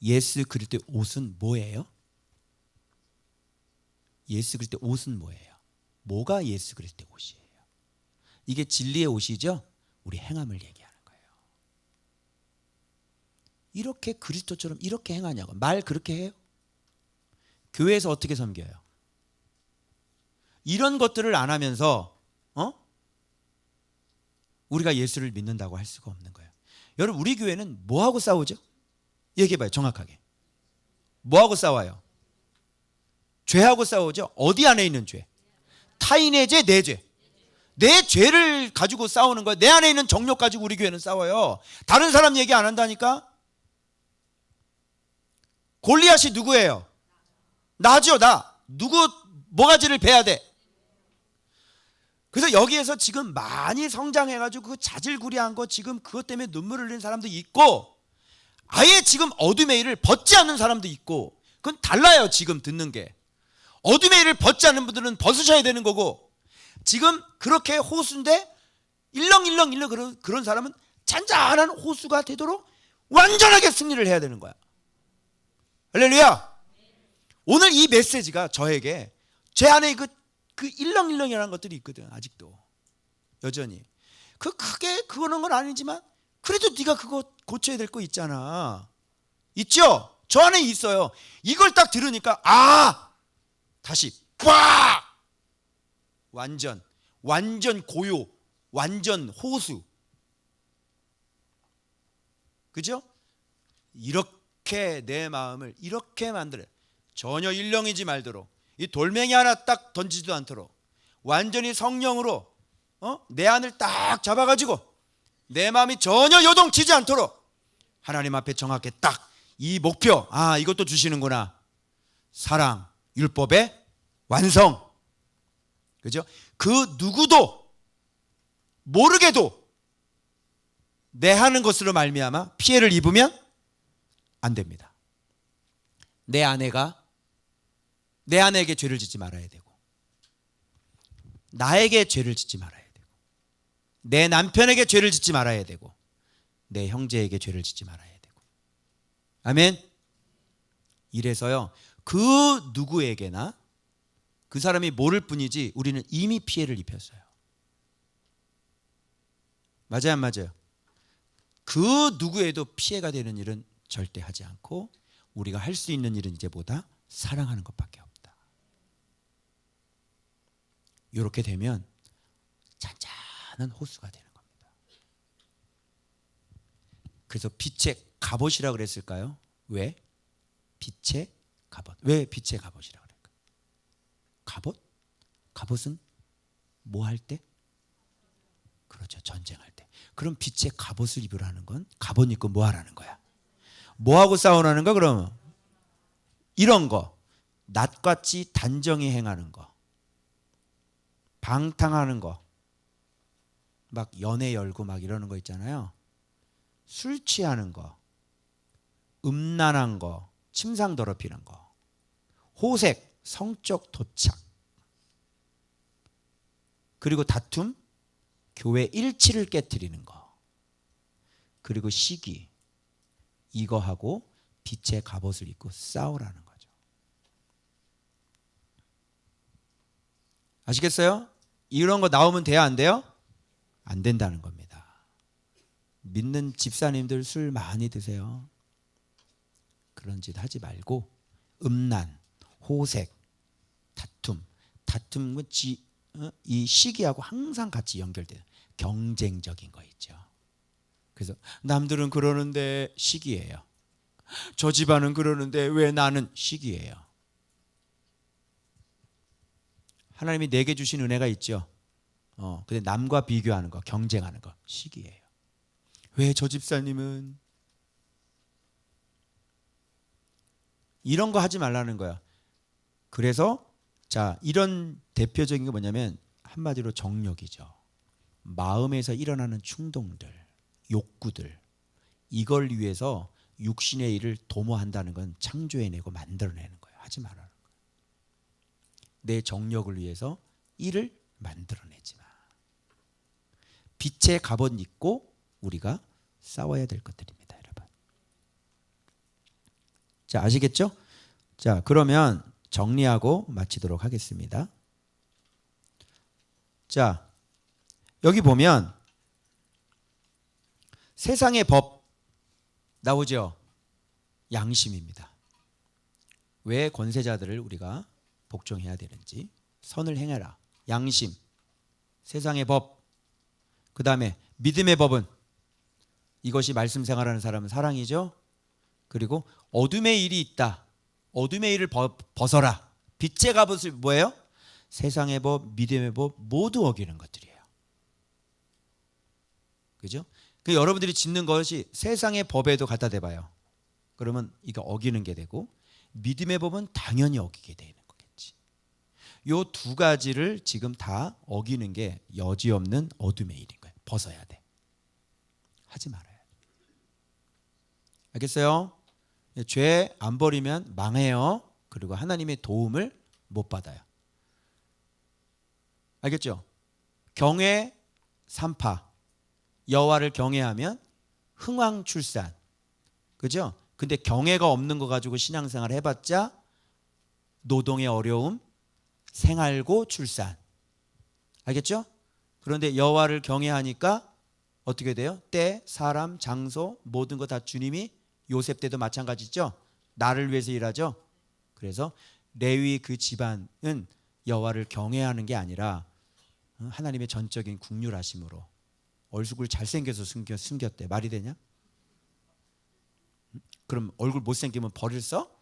예수 그리스도의 옷은 뭐예요? 예수 그리스도의 옷은 뭐예요? 뭐가 예수 그리스도의 옷이에요? 이게 진리의 옷이죠? 우리 행함을 얘기하는 거예요. 이렇게 그리스도처럼 이렇게 행하냐고. 말 그렇게 해요? 교회에서 어떻게 섬겨요? 이런 것들을 안 하면서 우리가 예수를 믿는다고 할 수가 없는 거예요. 여러분, 우리 교회는 뭐하고 싸우죠? 얘기해봐요, 정확하게. 뭐하고 싸워요? 죄하고 싸우죠? 어디 안에 있는 죄? 타인의 죄, 내 죄. 내 죄를 가지고 싸우는 거예요. 내 안에 있는 정욕 가지고 우리 교회는 싸워요. 다른 사람 얘기 안 한다니까? 골리앗이 누구예요? 나죠, 나. 누구 뭐가지를 베야 돼? 그래서 여기에서 지금 많이 성장해가지고 그 자질구레한 거 지금 그것 때문에 눈물을 흘리는 사람도 있고, 아예 지금 어둠의 일을 벗지 않는 사람도 있고, 그건 달라요. 지금 듣는 게 어둠의 일을 벗지 않는 분들은 벗으셔야 되는 거고, 지금 그렇게 호수인데 일렁일렁 그런 사람은 잔잔한 호수가 되도록 완전하게 승리를 해야 되는 거야. 할렐루야. 오늘 이 메시지가 저에게 제 안에 그 일렁일렁이라는 것들이 있거든. 아직도 여전히 크게 그거는 건 아니지만 그래도 네가 그거 고쳐야 될 거 있잖아. 있죠? 저 안에 있어요. 이걸 딱 들으니까 다시 꽉 완전 고요, 완전 호수. 그죠? 이렇게 내 마음을 이렇게 만들어 전혀 일렁이지 말도록 이 돌멩이 하나 딱 던지지도 않도록 완전히 성령으로 내 안을 딱 잡아가지고 내 마음이 전혀 요동치지 않도록 하나님 앞에 정확히 딱 이 목표 이것도 주시는구나. 사랑, 율법의 완성. 그죠? 그 누구도 모르게도 내 하는 것으로 말미암아 피해를 입으면 안 됩니다. 내 아내가 내 아내에게 죄를 짓지 말아야 되고 나에게 죄를 짓지 말아야 되고 내 남편에게 죄를 짓지 말아야 되고 내 형제에게 죄를 짓지 말아야 되고 아멘. 이래서요 그 누구에게나 그 사람이 모를 뿐이지 우리는 이미 피해를 입혔어요. 맞아요 안 맞아요? 그 누구에도 피해가 되는 일은 절대 하지 않고 우리가 할 수 있는 일은 이제 뭐다? 사랑하는 것밖에 없다. 이렇게 되면 잔잔한 호수가 되는 겁니다. 그래서 빛의 갑옷이라고 그랬을까요? 왜? 빛의 갑옷. 왜 빛의 갑옷이라고 그럴까요? 갑옷? 갑옷은 뭐 할 때? 그렇죠. 전쟁할 때. 그럼 빛의 갑옷을 입으라는 건 갑옷 입고 뭐 하라는 거야? 뭐 하고 싸우라는 거? 그러면 이런 거 낫같이 단정히 행하는 거, 방탕하는 거, 막 연애 열고 막 이러는 거 있잖아요. 술 취하는 거, 음란한 거, 침상 더럽히는 거, 호색, 성적 도착, 그리고 다툼, 교회 일치를 깨트리는 거, 그리고 시기, 이거 하고 빛의 갑옷을 입고 싸우라는 거죠. 아시겠어요? 이런 거 나오면 돼요 안 돼요? 안 된다는 겁니다. 믿는 집사님들 술 많이 드세요. 그런 짓 하지 말고 음란, 호색, 다툼은 이 시기하고 항상 같이 연결돼요. 경쟁적인 거 있죠. 그래서 남들은 그러는데 시기예요. 저 집안은 그러는데 왜 나는 시기예요. 하나님이 내게 주신 은혜가 있죠. 근데 남과 비교하는 거, 경쟁하는 거 시기예요. 왜 저 집사님은 이런 거 하지 말라는 거야. 그래서 자, 이런 대표적인 게 뭐냐면 한마디로 정욕이죠. 마음에서 일어나는 충동들, 욕구들, 이걸 위해서 육신의 일을 도모한다는 건 창조해내고 만들어내는 거예요. 하지 말라는 거예요. 내 정욕을 위해서 일을 만들어내지 마. 빛의 갑옷 입고 우리가 싸워야 될 것들입니다, 여러분. 자, 아시겠죠? 자, 그러면 정리하고 마치도록 하겠습니다. 자, 여기 보면 세상의 법 나오죠? 양심입니다. 왜 권세자들을 우리가 복종해야 되는지, 선을 행해라. 양심, 세상의 법, 그 다음에 믿음의 법은 이것이 말씀 생활하는 사람은 사랑이죠. 그리고 어둠의 일이 있다. 어둠의 일을 벗어라. 빛의 갑옷이 뭐예요? 세상의 법, 믿음의 법 모두 어기는 것들이에요. 그죠? 그 여러분들이 짓는 것이 세상의 법에도 갖다 대봐요. 그러면 이거 어기는 게 되고 믿음의 법은 당연히 어기게 되는 거겠지. 요 두 가지를 지금 다 어기는 게 여지없는 어둠의 일인 거예요. 벗어야 돼. 하지 말아야 돼. 알겠어요? 죄 안 버리면 망해요. 그리고 하나님의 도움을 못 받아요. 알겠죠? 경외 삼파, 여호와를 경외하면 흥왕출산. 그죠? 근데 경외가 없는 거 가지고 신앙생활 해봤자 노동의 어려움, 생활고 출산. 알겠죠? 그런데 여호와를 경외하니까 어떻게 돼요? 때, 사람, 장소 모든 거 다 주님이 요셉 때도 마찬가지죠. 나를 위해서 일하죠. 그래서 레위 그 집안은 여호와를 경외하는 게 아니라 하나님의 전적인 국률하심으로 얼굴 잘생겨서 숨겼대. 말이 되냐? 그럼 얼굴 못생기면 벌을 써?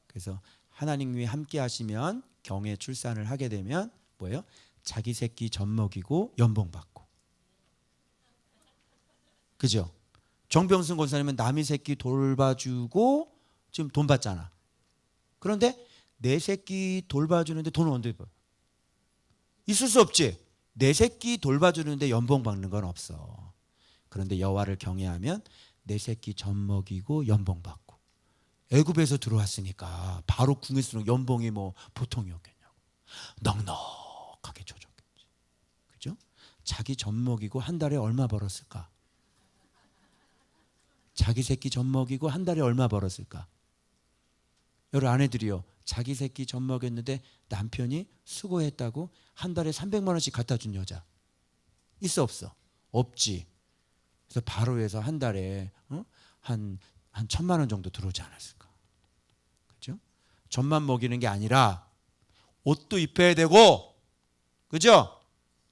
그래서 하나님이 함께 하시면 경외 출산을 하게 되면 뭐예요? 자기 새끼 젖 먹이고 연봉 받고. 그죠? 정병순 권사님은 남의 새끼 돌봐주고 지금 돈 받잖아. 그런데 내 새끼 돌봐주는데 돈을 언제 벌어? 있을 수 없지. 내 새끼 돌봐주는데 연봉 받는 건 없어. 그런데 여호와를 경외하면 내 새끼 젖 먹이고 연봉 받고. 애굽에서 들어왔으니까 바로 궁일수록 연봉이 뭐 보통이었겠냐고. 넉넉하게 줘줬겠지. 그죠? 자기 젖 먹이고 한 달에 얼마 벌었을까? 자기 새끼 젖 먹이고 한 달에 얼마 벌었을까? 여러분 아내들이요, 자기 새끼 젖 먹였는데 남편이 수고했다고 한 달에 300만 원씩 갖다 준 여자 있어 없어? 없지. 그래서 바로 해서 한 달에 한 1,000만 원 정도 들어오지 않았을까? 그죠? 젖만 먹이는 게 아니라 옷도 입혀야 되고, 그죠?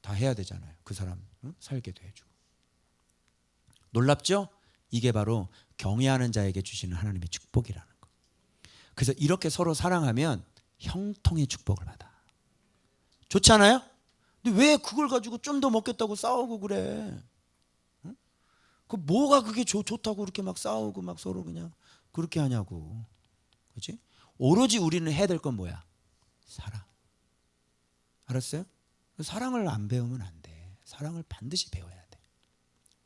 다 해야 되잖아요. 그 사람 살게도 해주고. 놀랍죠? 이게 바로 경외하는 자에게 주시는 하나님의 축복이라는 거. 그래서 이렇게 서로 사랑하면 형통의 축복을 받아. 좋지 않아요? 근데 왜 그걸 가지고 좀 더 먹겠다고 싸우고 그래? 응? 그 뭐가 그게 좋다고 그렇게 막 싸우고 막 서로 그냥 그렇게 하냐고. 그렇지? 오로지 우리는 해야 될 건 뭐야? 사랑. 알았어요? 사랑을 안 배우면 안 돼. 사랑을 반드시 배워야 돼.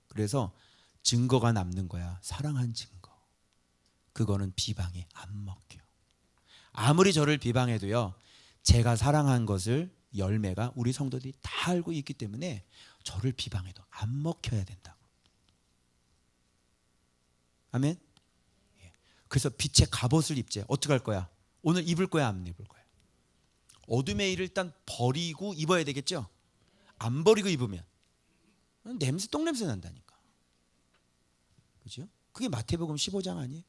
그래서 증거가 남는 거야. 사랑한 증거. 그거는 비방이 안 먹혀. 아무리 저를 비방해도요, 제가 사랑한 것을 열매가 우리 성도들이 다 알고 있기 때문에 저를 비방해도 안 먹혀야 된다고. 아멘. 그래서 빛의 갑옷을 입재. 어떻게 할 거야? 오늘 입을 거야, 안 입을 거야? 어둠의 일을 일단 버리고 입어야 되겠죠? 안 버리고 입으면 냄새, 똥냄새 난다니까. 그죠? 그게 마태복음 15장 아니에요?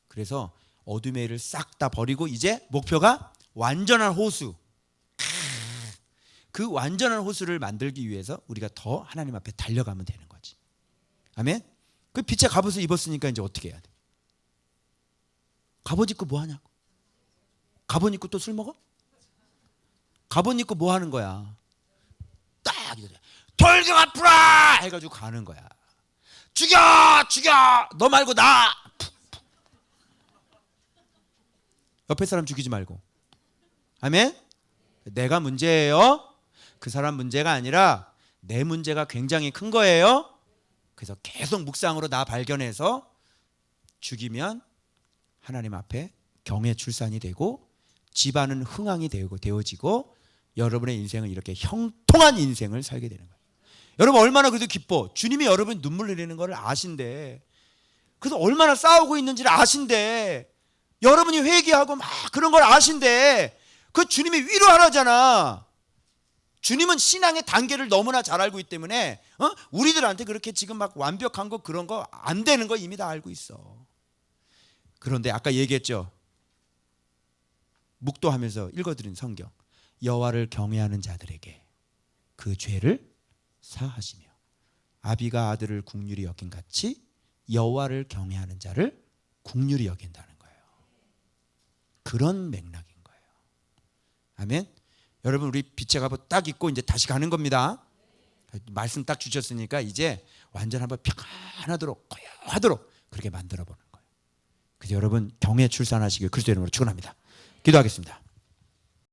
그래서 어둠의 일을 싹 다 버리고 이제 목표가 완전한 호수. 그 완전한 호수를 만들기 위해서 우리가 더 하나님 앞에 달려가면 되는 거지. 아멘? 그 빛의 갑옷을 입었으니까 이제 어떻게 해야 돼? 갑옷 입고 뭐 하냐고. 갑옷 입고 또 술 먹어? 갑옷 입고 뭐 하는 거야? 딱 이거야. 돌격 앞으라 해가지고 가는 거야. 죽여 너 말고 나. 옆에 사람 죽이지 말고. 아멘. 내가 문제예요. 그 사람 문제가 아니라 내 문제가 굉장히 큰 거예요. 그래서 계속 묵상으로 나 발견해서 죽이면 하나님 앞에 경외 출산이 되고 집안은 흥왕이 되어지고 여러분의 인생은 이렇게 형통한 인생을 살게 되는 거예요. 여러분 얼마나 그래도 기뻐. 주님이 여러분 눈물 흘리는 것을 아신대. 그래서 얼마나 싸우고 있는지를 아신대. 여러분이 회개하고 막 그런 걸 아신대. 그 주님이 위로하라잖아. 주님은 신앙의 단계를 너무나 잘 알고 있기 때문에 우리들한테 그렇게 지금 막 완벽한 거 그런 거 안 되는 거 이미 다 알고 있어. 그런데 아까 얘기했죠. 묵도하면서 읽어드린 성경. 여호와를 경외하는 자들에게 그 죄를 사하시며 아비가 아들을 국률이 여긴 같이 여호와를 경외하는 자를 국률이 여긴다는 거예요. 그런 맥락인 거예요. 아멘. 여러분 우리 빛의 갑옷 딱 입고 이제 다시 가는 겁니다. 말씀 딱 주셨으니까 이제 완전 한번 평안하도록 고요하도록 그렇게 만들어 보는 거예요. 그래서 여러분 경외 출산하시길 그리스도 이름으로 축원합니다. 기도하겠습니다.